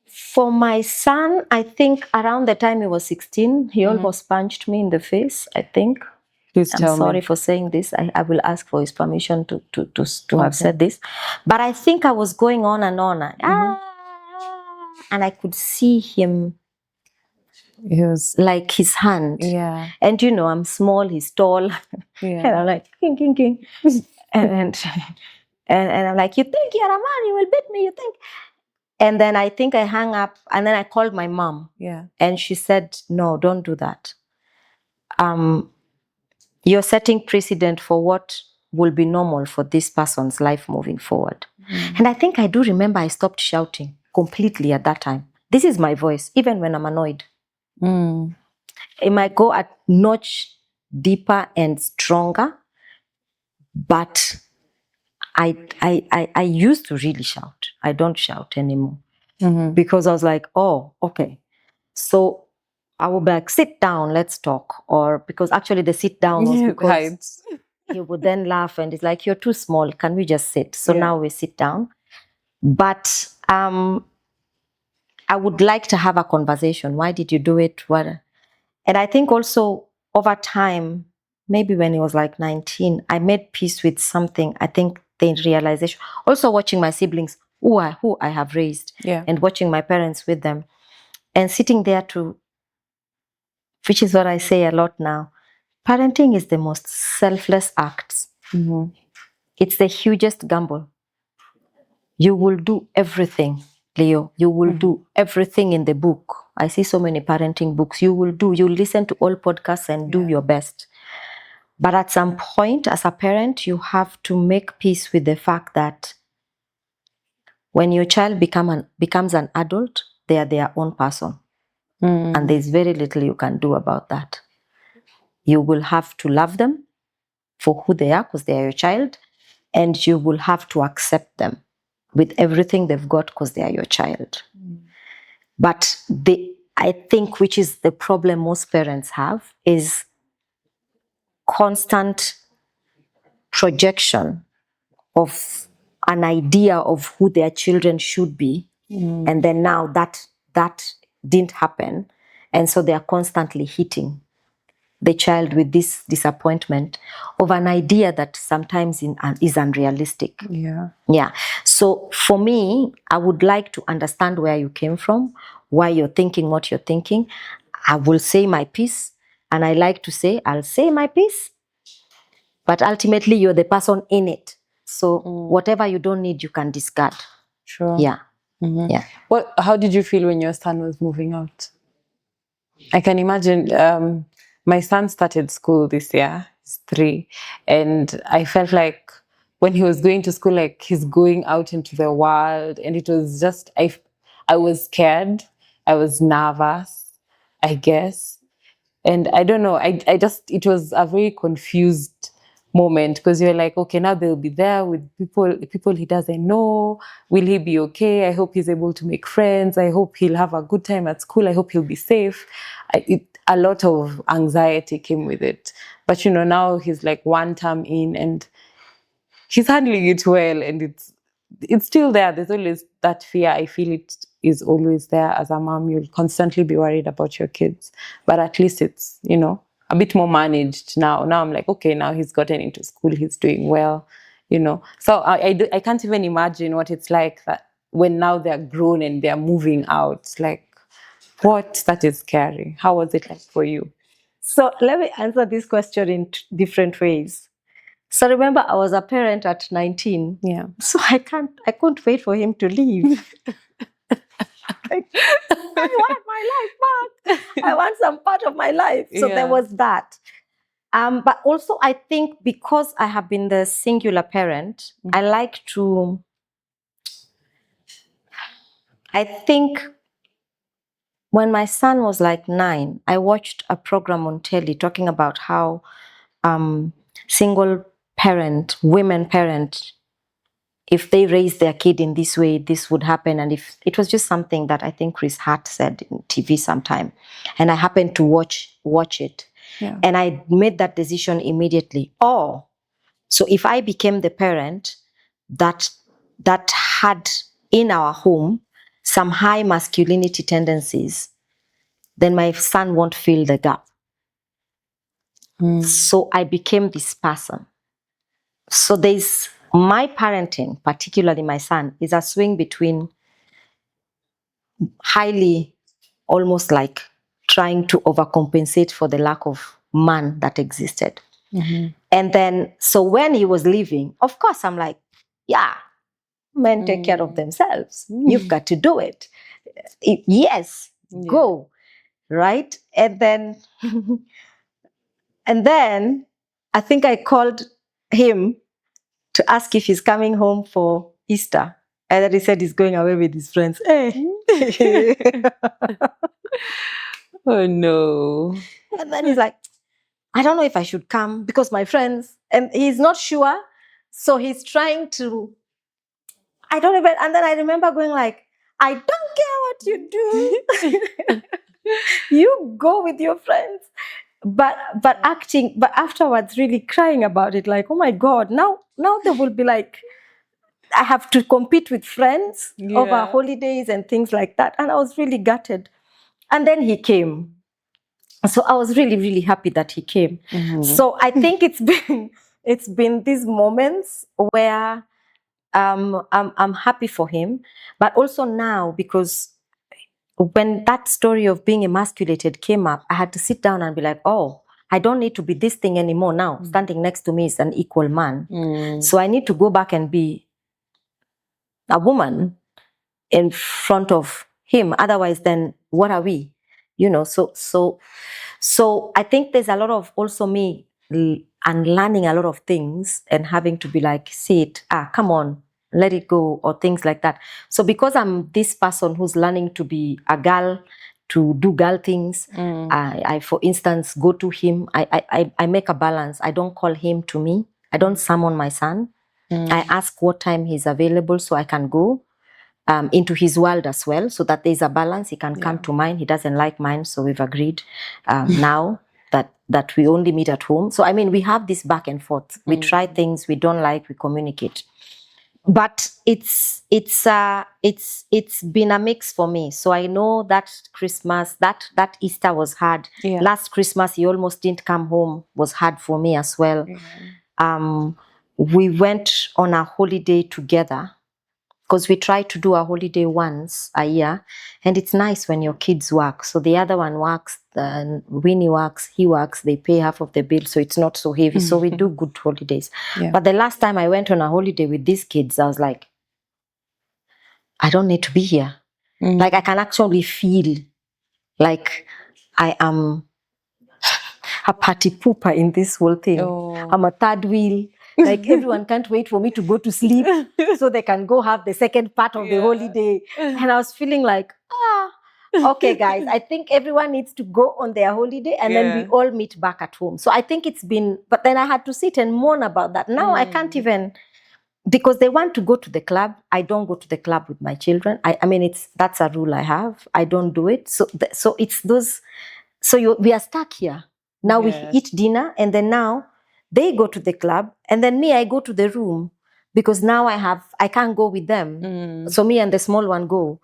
For my son, I think around the time he was 16, he almost punched me in the face, I think. Please tell me. I'm sorry for saying this. I will ask for his permission to have said this. But I think I was going on and on. And I could see him. He was like his hand. Yeah. And I'm small, he's tall. Yeah. And I'm like, king, king, king. and I'm like, you think you're a man, you will beat me, you think? And then I think I hung up and then I called my mom. Yeah. And she said, no, don't do that. You're setting precedent for what will be normal for this person's life moving forward. And I think I do remember I stopped shouting completely at that time. This is my voice, even when I'm annoyed. It might go a notch deeper and stronger, but I used to really shout. I don't shout anymore because I was like, oh, okay. So I would be like, sit down, let's talk. Or because actually the sit down was because he would then laugh and it's like, you're too small. Can we just sit? So now we sit down. But I would like to have a conversation. Why did you do it? What? And I think also over time, maybe when he was like 19, I made peace with something. I think the realization, also watching my siblings, who I have raised, and watching my parents with them, and sitting there which is what I say a lot now, parenting is the most selfless act. It's the hugest gamble. You will do everything Leo, you will do everything in the book. I see so many parenting books. You'll listen to all podcasts and do your best. But at some point, as a parent, you have to make peace with the fact that when your child becomes an adult, they are their own person. And there's very little you can do about that. You will have to love them for who they are, because they are your child, and you will have to accept them with everything they've got, because they are your child. But I think, which is the problem most parents have, is constant projection of an idea of who their children should be. And then now that didn't happen. And so they are constantly hitting the child with this disappointment of an idea that sometimes is unrealistic. Yeah. So for me, I would like to understand where you came from, why you're thinking what you're thinking. I will say my piece, and I like to say, I'll say my piece, but ultimately you're the person in it. So whatever you don't need, you can discard. Sure. Yeah. Yeah. Well, how did you feel when your son was moving out? I can imagine. My son started school this year. He's 3, and I felt like when he was going to school, like he's going out into the world, and it was just I was scared. I was nervous, I guess, and I don't know. I just, it was a very confused moment, because you're like, okay, now they'll be there with people he doesn't know. Will he be okay? I hope he's able to make friends. I hope he'll have a good time at school. I hope he'll be safe. A lot of anxiety came with it. But now he's like 1 term in, and he's handling it well, and it's still there. There's always that fear. I feel it is always there. As a mom, you'll constantly be worried about your kids, but at least it's a bit more managed now. Now I'm like, okay, now he's gotten into school, he's doing well, so I can't even imagine what it's like that when now they're grown and they're moving out. Like, that is scary. How was it like for you? So let me answer this question in different ways. So remember, I was a parent at 19. Yeah. So I couldn't wait for him to leave. I want my life back. I want some part of my life. So there was that. But also, I think because I have been the singular parent, I think when my son was like 9, I watched a program on telly talking about how single women parent, if they raise their kid in this way, this would happen. And if it was just something that I think Chris Hart said in TV sometime, and I happened to watch it, and I made that decision immediately. Oh, so if I became the parent that had in our home some high masculinity tendencies, then my son won't fill the gap. So I became this person. So there's my parenting, particularly my son, is a swing between highly, almost like trying to overcompensate for the lack of man that existed. And then, so when he was leaving, of course, I'm like, yeah, men take care of themselves. You've got to do it. Yes, go. Right? And then, I think I called him to ask if he's coming home for Easter. And then he said he's going away with his friends. Hey. Oh no. And then he's like, I don't know if I should come because my friends, and he's not sure. So he's trying to, I don't even, and then I remember going like, I don't care what you do. You go with your friends. But afterwards really crying about it, like, oh my God, now they will be like, I have to compete with friends over holidays and things like that. And I was really gutted. And then he came. So I was really, really happy that he came. So I think it's been these moments where I'm happy for him, but also now, because when that story of being emasculated came up, I had to sit down and be like, oh, I don't need to be this thing anymore now. Standing next to me is an equal man. So I need to go back and be a woman in front of him. Otherwise, then what are we? So I think there's a lot of also me unlearning a lot of things and having to be like, see it, come on, let it go, or things like that. So because I'm this person who's learning to be a girl, to do girl things, I for instance, go to him. I make a balance. I don't call him to me. I don't summon my son. I ask what time he's available so I can go into his world as well, so that there's a balance. He can come to mine. He doesn't like mine, so we've agreed now that we only meet at home. So I mean, we have this back and forth. We try things we don't like. We communicate, but it's been a mix for me. So I know that Christmas, that Easter was hard. Last Christmas, he almost didn't come home. Was hard for me as well. We went on a holiday together, because we try to do a holiday once a year, and it's nice when your kids work. So the other one works, Winnie works, he works, they pay half of the bill, so it's not so heavy. So we do good holidays. But the last time I went on a holiday with these kids, I was like, I don't need to be here. Like, I can actually feel like I am a party pooper in this whole thing. I'm a third wheel. Like, everyone can't wait for me to go to sleep so they can go have the second part of the holiday. And I was feeling like, okay, guys, I think everyone needs to go on their holiday, and then we all meet back at home. So I think it's been, but then I had to sit and mourn about that. Now I can't even, because they want to go to the club. I don't go to the club with my children. I mean, that's a rule I have. I don't do it. So it's those, so we are stuck here. Now we eat dinner, and then now they go to the club, and then me, I go to the room, because now I can't go with them. So me and the small one go.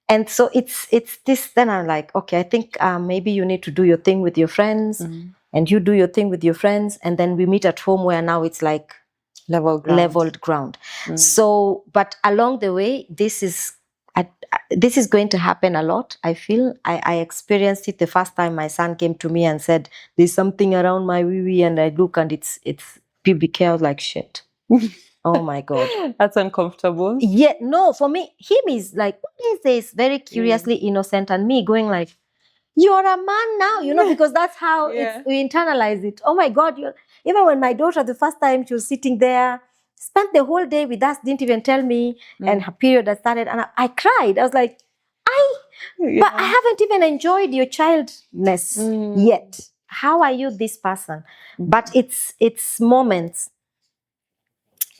And so it's this, then I'm like, okay, I think maybe you need to do your thing with your friends, and you do your thing with your friends, and then we meet at home, where now it's like leveled ground. So, but along the way, this is going to happen a lot. I feel I experienced it the first time my son came to me and said, there's something around my wee, and I look, and it's pubic hair. I was like, shit. Oh my God. That's uncomfortable. Yeah, no, for me, him is like, what is this? Very curiously innocent, and me going like, you're a man now, because that's how we internalize it. Oh my God, even when my daughter, the first time she was sitting there, spent the whole day with us, didn't even tell me, and her period had started, and I cried. I was like, but I haven't even enjoyed your childness yet. How are you this person? But it's moments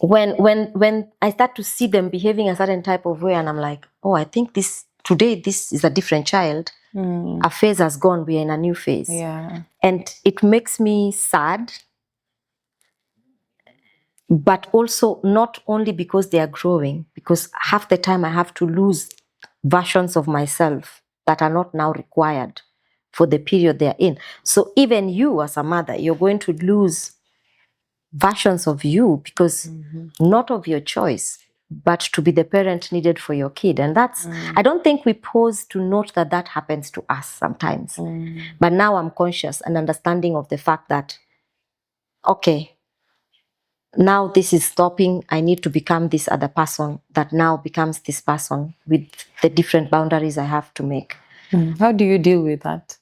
when I start to see them behaving a certain type of way, and I'm like, oh, I think today this is a different child. A phase has gone, we are in a new phase. And it makes me sad, but also not only because they are growing, because half the time I have to lose versions of myself that are not now required for the period they're in. So even you as a mother, you're going to lose versions of you, because not of your choice, but to be the parent needed for your kid. And that's, I don't think we pause to note that happens to us sometimes. But now I'm conscious and understanding of the fact that, okay, now this is stopping. I need to become this other person that now becomes this person with the different boundaries I have to make. How do you deal with that?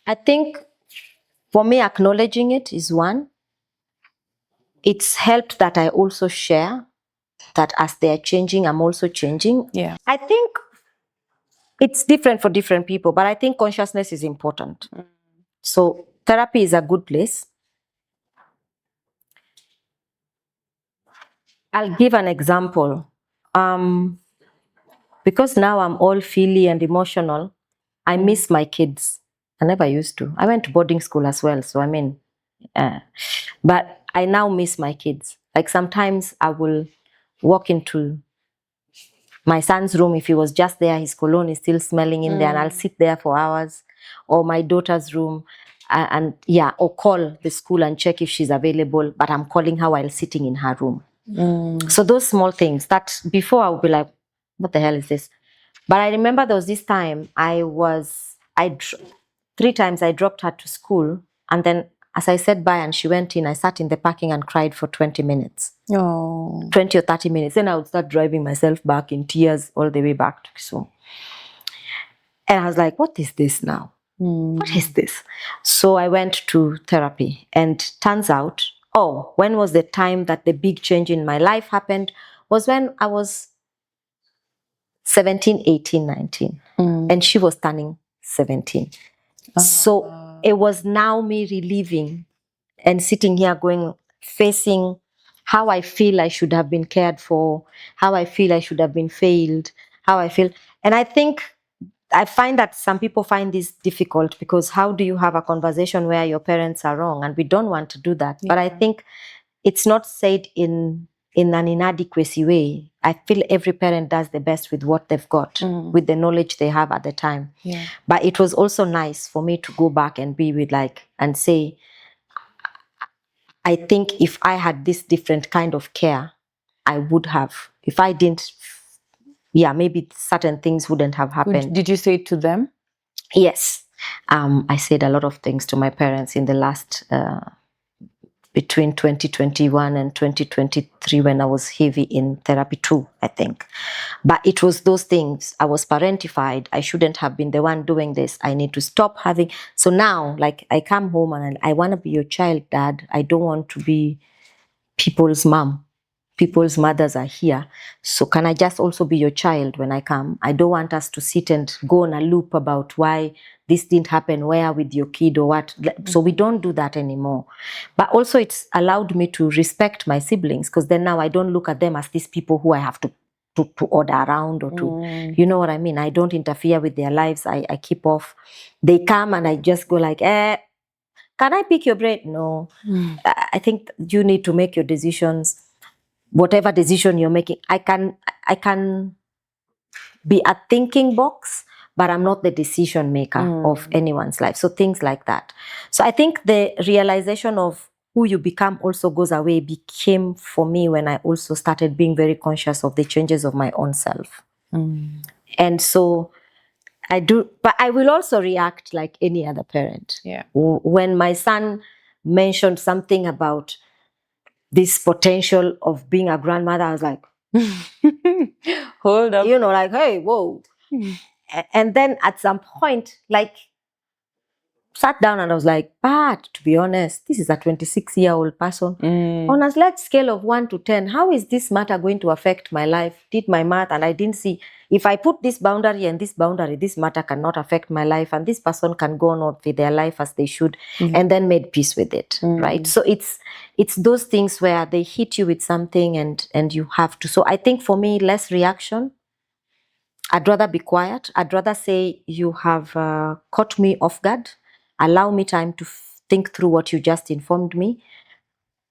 I think for me, acknowledging it is one. It's helped that I also share that as they are changing, I'm also changing. I think it's different for different people, but I think consciousness is important. So therapy is a good place. I'll give an example. Because now I'm all feely and emotional, I miss my kids. I never used to. I went to boarding school as well, so I mean, but I now miss my kids. Like, sometimes I will walk into my son's room. If he was just there, his cologne is still smelling in there, and I'll sit there for hours. Or my daughter's room, or call the school and check if she's available, but I'm calling her while sitting in her room. So those small things that before I would be like, what the hell is this? But I remember there was this time 3 times I dropped her to school, and then as I said bye and she went in, I sat in the parking and cried for 20 minutes. Oh. 20 or 30 minutes. Then I would start driving myself back in tears all the way back to Kisumu. And I was like, what is this now? What is this? So I went to therapy, and turns out, when was the time that the big change in my life happened? Was when I was 17, 18, 19. And she was turning 17. So it was now me reliving and sitting here facing how I feel I should have been cared for, how I feel I should have been failed, how I feel. And I find that some people find this difficult, because how do you have a conversation where your parents are wrong? And we don't want to do that. Yeah. But I think it's not said in an inadequacy way. I feel every parent does the best with what they've got, with the knowledge they have at the time. Yeah. But it was also nice for me to go back and be with and say, I think if I had this different kind of care, I would have. If I didn't, maybe certain things wouldn't have happened. Did you say it to them? Yes. I said a lot of things to my parents in the last, between 2021 and 2023, when I was heavy in therapy too, I think. But it was those things. I was parentified. I shouldn't have been the one doing this. I need to stop having. So now, I come home and I want to be your child, Dad. I don't want to be people's mom. People's mothers are here. So can I just also be your child when I come? I don't want us to sit and go on a loop about why this didn't happen, where with your kid or what. So we don't do that anymore. But also it's allowed me to respect my siblings, because then now I don't look at them as these people who I have to order around or to, you know what I mean? I don't interfere with their lives. I keep off. They come and I just go can I pick your brain? No. I think you need to make your decisions. Whatever decision you're making, I can be a thinking box, but I'm not the decision maker of anyone's life. So things like that. So I think the realization of who you become also goes away became for me when I also started being very conscious of the changes of my own self. And so I do, but I will also react like any other parent. Yeah. When my son mentioned something about this potential of being a grandmother, I was like, hold up. Hey, whoa. And then at some point, sat down and I was like, but to be honest, this is a 26-year-old person. On a slight scale of 1 to 10, how is this matter going to affect my life? Did my math, and I didn't see, if I put this boundary and this boundary, this matter cannot affect my life, and this person can go on with their life as they should, and then made peace with it, right? So it's those things where they hit you with something and you have to. So I think for me, less reaction. I'd rather be quiet. I'd rather say, you have caught me off guard. Allow me time to think through what you just informed me.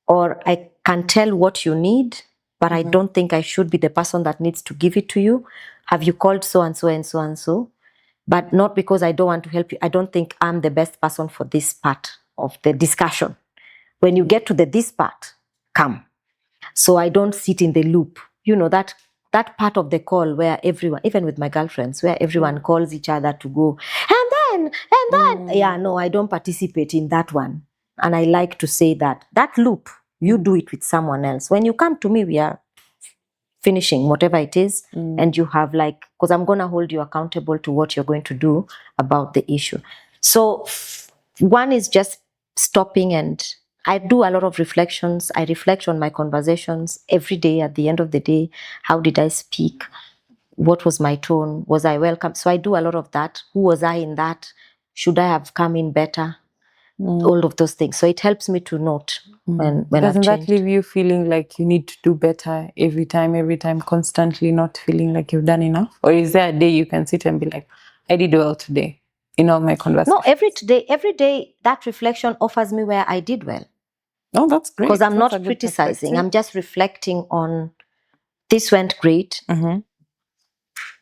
Or I can tell what you need, but I don't think I should be the person that needs to give it to you. Have you called so and so and so and so? But not because I don't want to help you. I don't think I'm the best person for this part of the discussion. When you get to this part, come. So I don't sit in the loop. That part of the call where everyone, even with my girlfriends, where everyone calls each other to go, and then, yeah, no, I don't participate in that one. And I like to say that loop, you do it with someone else. When you come to me, we are finishing whatever it is, and you have because I'm going to hold you accountable to what you're going to do about the issue. So one is just stopping, and I do a lot of reflections. I reflect on my conversations every day. At the end of the day, how did I speak? What was my tone? Was I welcome? So I do a lot of that. Who was I in that? Should I have come in better? All of those things. So it helps me to note when Doesn't I've that leave you feeling like you need to do better every time, constantly not feeling like you've done enough? Or is there a day you can sit and be like, I did well today in all my conversations? No, every day that reflection offers me where I did well. Oh, that's great. Because I'm not criticizing. I'm just reflecting on, this went great.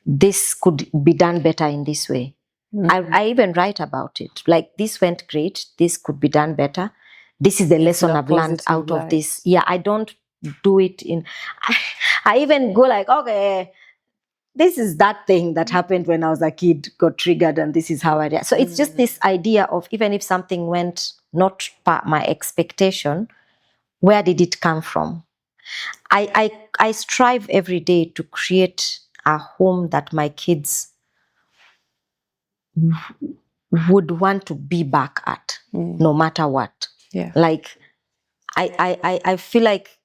This could be done better in this way. I even write about it. This went great. This could be done better. This is the lesson I've learned out of this. Yeah, I don't do it I even go okay, this is that thing that happened when I was a kid, got triggered, and this is how I react. So it's just this idea of, even if something went not my expectation, where did it come from? I strive every day to create a home that my kids would want to be back at, no matter what. Yeah. Like, I feel like,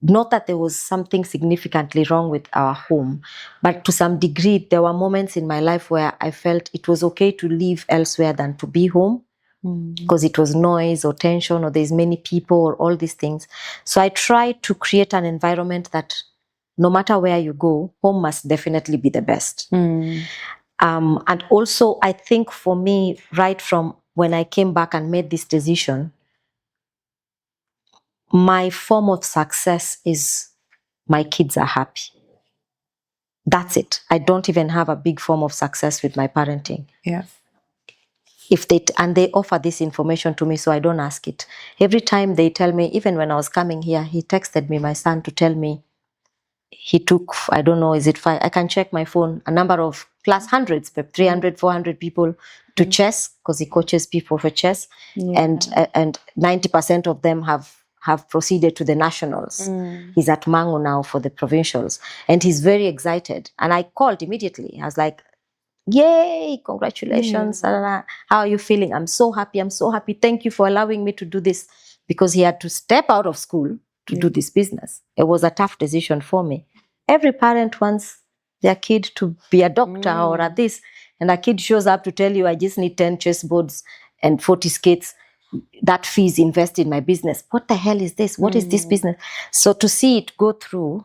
not that there was something significantly wrong with our home, but to some degree, there were moments in my life where I felt it was okay to live elsewhere than to be home, because it was noise or tension or there's many people or all these things. So I try to create an environment that no matter where you go, home must definitely be the best. And also, I think for me, right from when I came back and made this decision, my form of success is my kids are happy. That's it. I don't even have a big form of success with my parenting. Yeah. If they and they offer this information to me, so I don't ask it. Every time they tell me, even when I was coming here, he texted me, my son, to tell me he took, I don't know, is it 5? I can check my phone, a number of class hundreds, 300, 400 people to chess, because he coaches people for chess. And 90% of them have proceeded to the nationals. He's at Mango now for the provincials, and he's very excited. And I called immediately. I was like, yay, congratulations. How are you feeling? I'm so happy. I'm so happy. Thank you for allowing me to do this, because he had to step out of school to do this business. It was a tough decision for me. Every parent wants their kid to be a doctor or a this, and a kid shows up to tell you, I just need 10 chessboards and 40 skates. That fee is invested in my business. What the hell is this? What is this business? So to see it go through,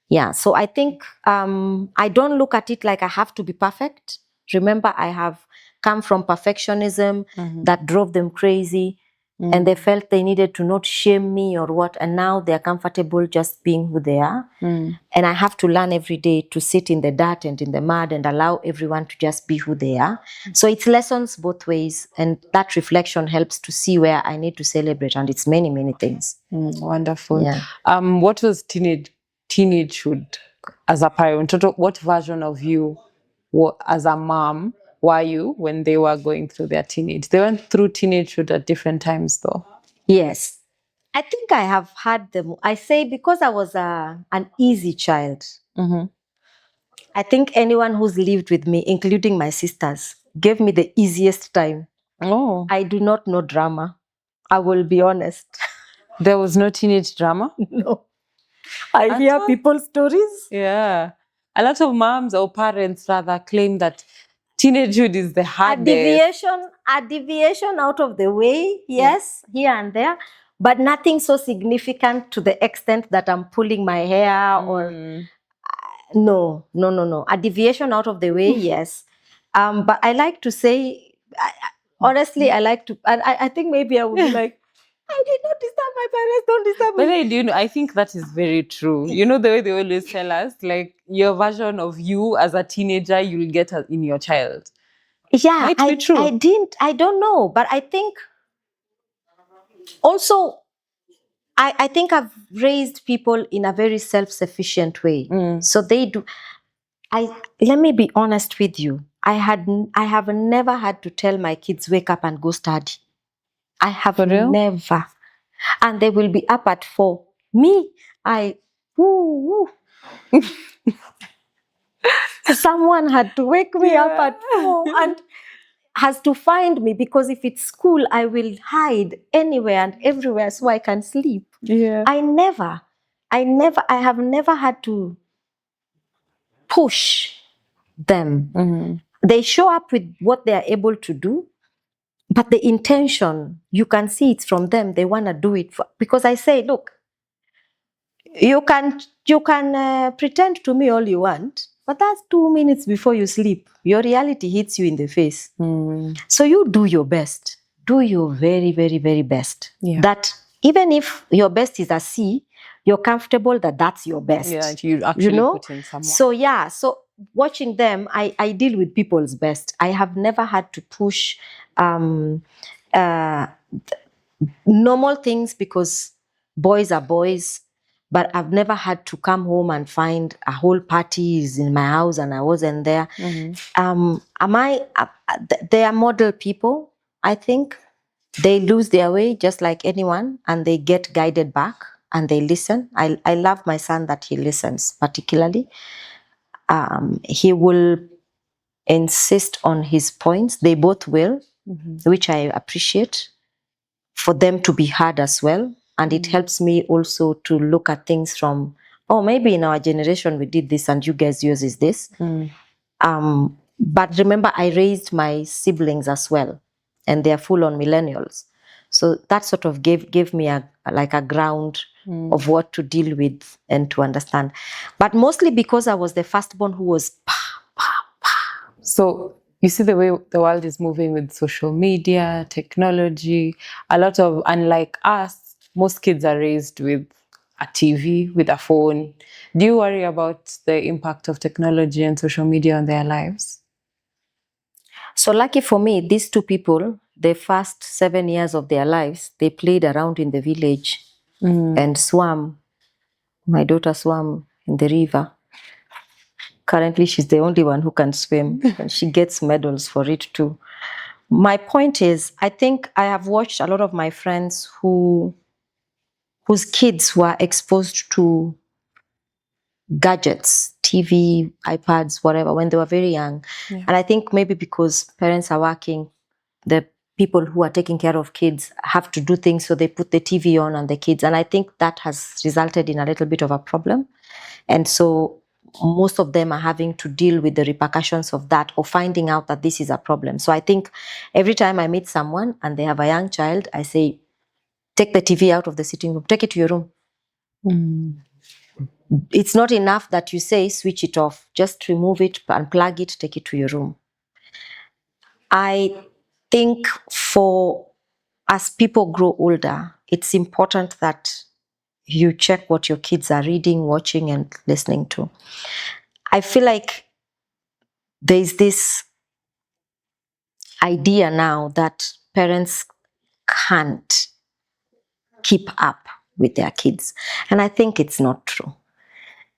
yeah. So I think I don't look at it like I have to be perfect. Remember, I have come from perfectionism that drove them crazy, and they felt they needed to not shame me or what. And now they're comfortable just being who they are. And I have to learn every day to sit in the dirt and in the mud and allow everyone to just be who they are. So it's lessons both ways, and that reflection helps to see where I need to celebrate. And it's many, many things. Wonderful. Yeah. What was teenagehood as a parent? What version of you as a mom were you when they were going through their teenage? They went through teenagehood at different times, though. Yes. I think I have had them. I say because I was an easy child. I think anyone who's lived with me, including my sisters, gave me the easiest time. Oh, I do not know drama. I will be honest. there was no teenage drama? No. I hear all? people's stories. Yeah. A lot of moms or parents rather claim that teenagehood is the A hardest. deviation out of the way, yes, here and there, but nothing so significant to the extent that I'm pulling my hair or no. A deviation out of the way, yes. But I like to say, honestly, I like to, and I think maybe I would be like, I did not disturb my parents, don't disturb But me. do you know, I think that is very true. You know, the way they always tell us, like, your version of you as a teenager, you'll get in your child. Yeah, Might be true. I don't know, but I think also, I think I've raised people in a very self-sufficient way. So they do. Let me be honest with you. I have never had to tell my kids, wake up and go study. I have For real? never. And they will be up at 4. Me, woo. Someone had to wake me up at 4 and has to find me, because if it's school, I will hide anywhere and everywhere so I can sleep. Yeah. I have never had to push them. They show up with what they are able to do, but the intention, you can see it's from them. They want to do it because I say, look, you can pretend to me all you want, but that's 2 minutes before you sleep. Your reality hits you in the face. So you do your best. Do your very, very, very best. Yeah. That even if your best is a C, you're comfortable that that's your best. Yeah, you actually put in some work. So yeah, so watching them, I deal with people's best. I have never had to push normal things, because boys are boys, but I've never had to come home and find a whole party is in my house and I wasn't there. They are model people, I think. They lose their way just like anyone, and they get guided back and they listen. I love my son that he listens particularly. He will insist on his points. They both will, which I appreciate, for them to be heard as well. And it helps me also to look at things from, oh, maybe in our generation we did this and you guys use is this. But remember, I raised my siblings as well, and they're full on millennials. So that sort of gave me a ground of what to deal with and to understand. But mostly because I was the firstborn who was So you see the way the world is moving with social media, technology, unlike us, most kids are raised with a TV, with a phone. Do you worry about the impact of technology and social media on their lives? So lucky for me, these two people, the first 7 years of their lives, they played around in the village and swam. My daughter swam in the river. Currently, she's the only one who can swim, and she gets medals for it too. My point is, I think I have watched a lot of my friends whose kids were exposed to gadgets, TV, iPads, whatever, when they were very young. Yeah. And I think maybe because parents are working, the people who are taking care of kids have to do things, so they put the TV on the kids. And I think that has resulted in a little bit of a problem. And so most of them are having to deal with the repercussions of that, or finding out that this is a problem. So I think every time I meet someone and they have a young child, I say, take the TV out of the sitting room, take it to your room. It's not enough that you say, switch it off. Just remove it, unplug it, take it to your room. I think as people grow older, it's important that you check what your kids are reading, watching, and listening to. I feel like there's this idea now that parents can't keep up with their kids. And I think it's not true.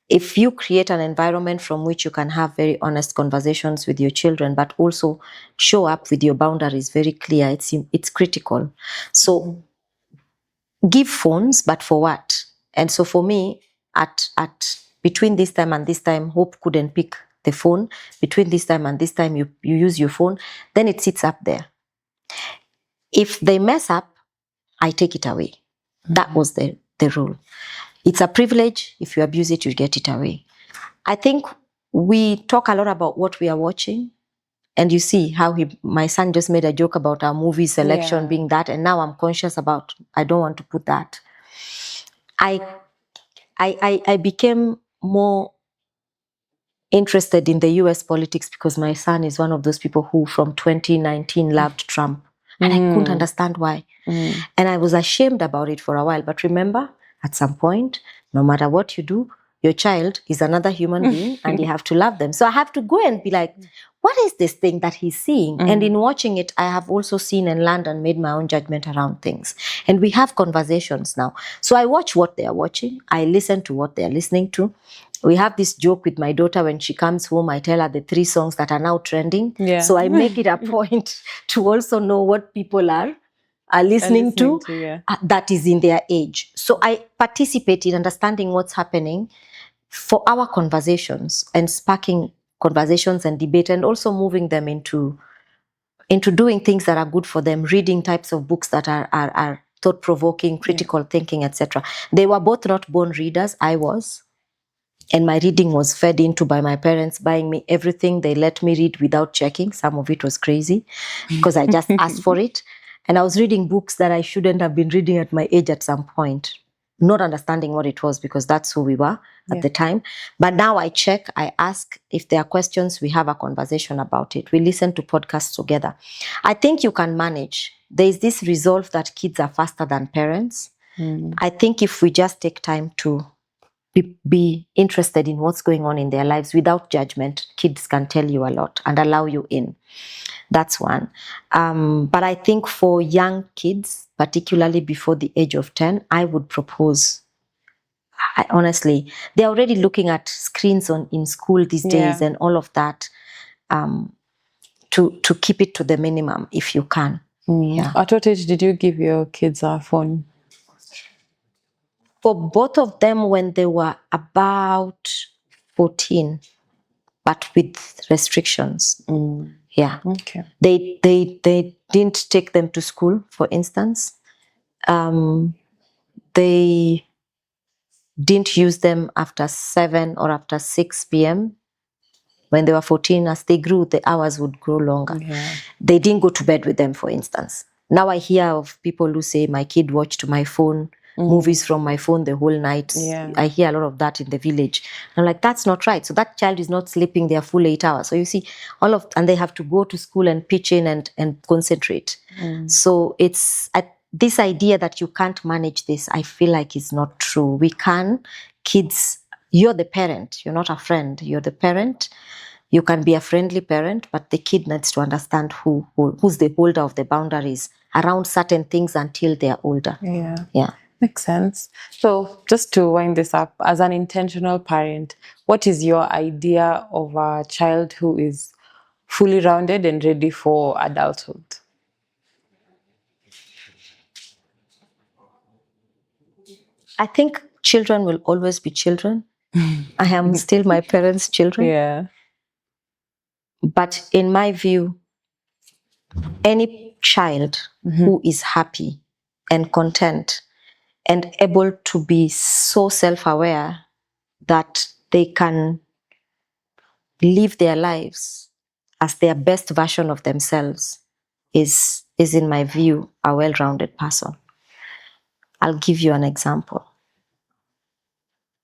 If you create an environment from which you can have very honest conversations with your children, but also show up with your boundaries very clear, it's critical. So give phones, but for what? And so for me, at between this time and this time, Hope couldn't pick the phone. Between this time and this time, you use your phone, then it sits up there. If they mess up, I take it away. That was the rule. It's a privilege. If you abuse it, you get it away. I think we talk a lot about what we are watching. And you see how my son just made a joke about our movie selection being that. And now I'm conscious about, I don't want to put that. I became more interested in the US politics because my son is one of those people who from 2019 loved Trump. And I couldn't understand why. And I was ashamed about it for a while. But remember, at some point, no matter what you do, your child is another human being and you have to love them. So I have to go and be like, what is this thing that he's seeing? And in watching it, I have also seen and learned and made my own judgment around things. And we have conversations now. So I watch what they are watching. I listen to what they are listening to. We have this joke with my daughter. When she comes home, I tell her the 3 songs that are now trending. Yeah. So I make it a point to also know what people are listening to that is in their age. So I participate in understanding what's happening for our conversations and sparking conversations and debate, and also moving them into doing things that are good for them, reading types of books that are thought-provoking, critical thinking, etc. They were both not born readers. I was. And my reading was fed into by my parents buying me everything. They let me read without checking. Some of it was crazy because I just asked for it. And I was reading books that I shouldn't have been reading at my age at some point, not understanding what it was because that's who we were at the time. But now I check, I ask if there are questions, we have a conversation about it. We listen to podcasts together. I think you can manage. There is this resolve that kids are faster than parents. I think if we just take time to be interested in what's going on in their lives without judgment, kids can tell you a lot and allow you in. That's one. But I think for young kids, particularly before the age of 10, I would propose, honestly, they're already looking at screens in school these days and all of that, to keep it to the minimum if you can. Yeah. At what age did you give your kids a phone? For both of them when they were about 14, but with restrictions. Yeah. Okay. They didn't take them to school, for instance. They didn't use them after 7 or after 6 p.m. When they were 14, as they grew, the hours would grow longer. Yeah. They didn't go to bed with them, for instance. Now I hear of people who say, my kid watched my phone, movies from my phone the whole night. Yeah. I hear a lot of that in the village. I'm like, that's not right. So that child is not sleeping their full 8 hours. So you see, and they have to go to school and pitch in and concentrate. So it's this idea that you can't manage this, I feel like is not true. We can. Kids, you're the parent. You're not a friend. You're the parent. You can be a friendly parent, but the kid needs to understand who's the holder of the boundaries around certain things until they're older. Yeah. Yeah. Makes sense. So just to wind this up, as an intentional parent, what is your idea of a child who is fully rounded and ready for adulthood? I think children will always be children. I am still my parents' children. Yeah. But in my view, any child who is happy and content and able to be so self-aware that they can live their lives as their best version of themselves is in my view a well-rounded person. I'll give you an example.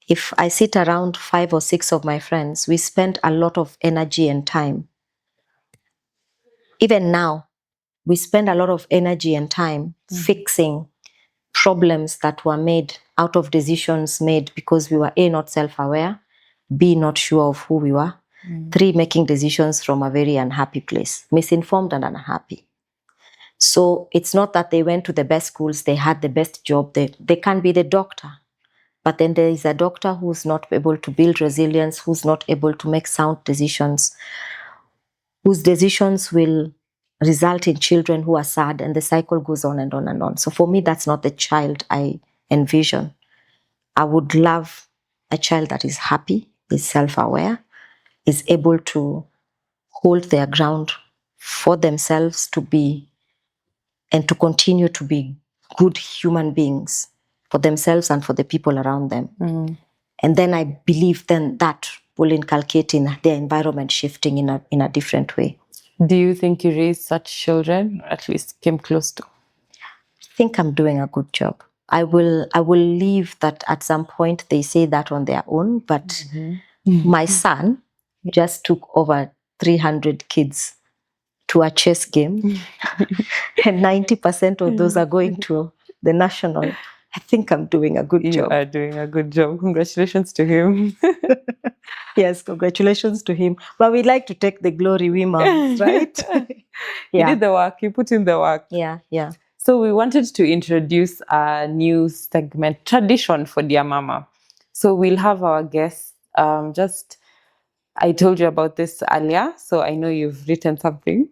If I sit around 5 or 6 of my friends, we spend a lot of energy and time. Even now, we spend a lot of energy and time fixing problems that were made out of decisions made because we were A, not self-aware, B, not sure of who we were, 3, making decisions from a very unhappy place, misinformed and unhappy. So it's not that they went to the best schools, they had the best job, they can be the doctor. But then there is a doctor who's not able to build resilience, who's not able to make sound decisions, whose decisions will result in children who are sad, and the cycle goes on and on and on. So for me, that's not the child I envision. I would love a child that is happy, is self-aware, is able to hold their ground for themselves to be and to continue to be good human beings for themselves and for the people around them. And then I believe then that will inculcate in their environment shifting in a different way. Do you think you raised such children, or at least came close to? I think I'm doing a good job. I will leave that at some point they say that on their own, but my son just took over 300 kids to a chess game and 90% of those are going to the national. I think I'm doing a good You job. are doing a good job. Congratulations to him. Yes, congratulations to him. But we like to take the glory, we moms, right? You did the work. You put in the work. Yeah, yeah. So we wanted to introduce a new segment, tradition for Dear Mama. So we'll have our guests. I told you about this earlier, so I know you've written something.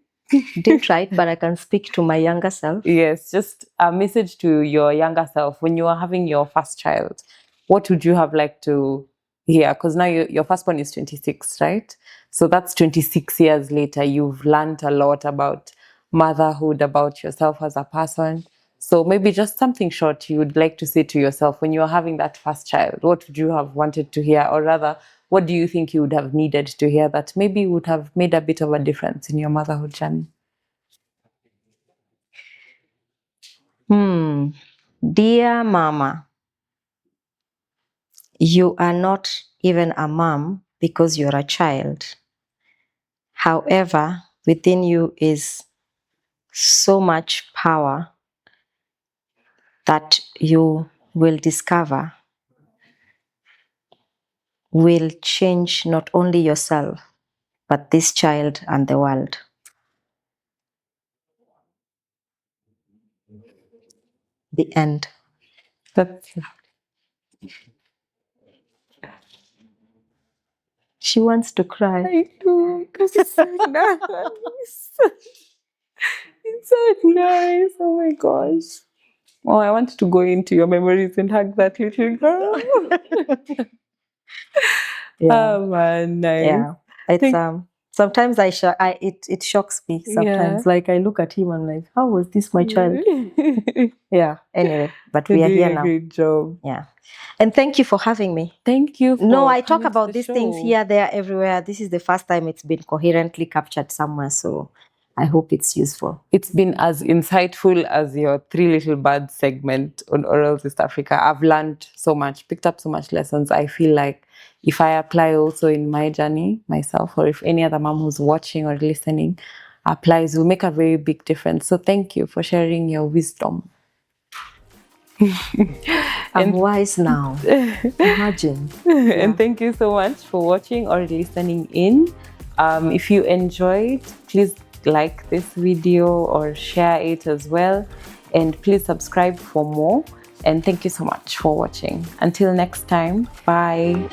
Didn't write, but I can speak to my younger self. Yes, just a message to your younger self when you were having your first child. What would you have liked to hear? Because now your firstborn is 26, right? So that's 26 years later. You've learned a lot about motherhood, about yourself as a person. So maybe just something short you would like to say to yourself when you were having that first child. What would you have wanted to hear? Or rather, what do you think you would have needed to hear that maybe would have made a bit of a difference in your motherhood journey? Dear Mama, you are not even a mom because you're a child. However, within you is so much power that you will discover will change not only yourself, but this child and the world. The end. That's She wants to cry. I do, because it's so nice. So nice. Oh my gosh. Oh, I want to go into your memories and hug that little girl. Yeah. Oh man, nice. Yeah. It's Thank- sometimes it shocks me sometimes. Yeah. Like I look at him, I'm like, how was this my child? You Yeah. Anyway, but we are did here a now. great job. Yeah. And thank you for having me. Thank you for No, I talk coming to about the these things show. here, there, everywhere. This is the first time it's been coherently captured somewhere. So I hope it's useful. It's been as insightful as your Three Little Birds segment on Oral East Africa. I've learned so much, picked up so much lessons. I feel like if I apply also in my journey myself, or if any other mom who's watching or listening applies, will make a very big difference. So thank you for sharing your wisdom. I'm wise now. Imagine. And thank you so much for watching or listening in. If you enjoyed, please like this video or share it as well. And please subscribe for more. And thank you so much for watching. Until next time, bye.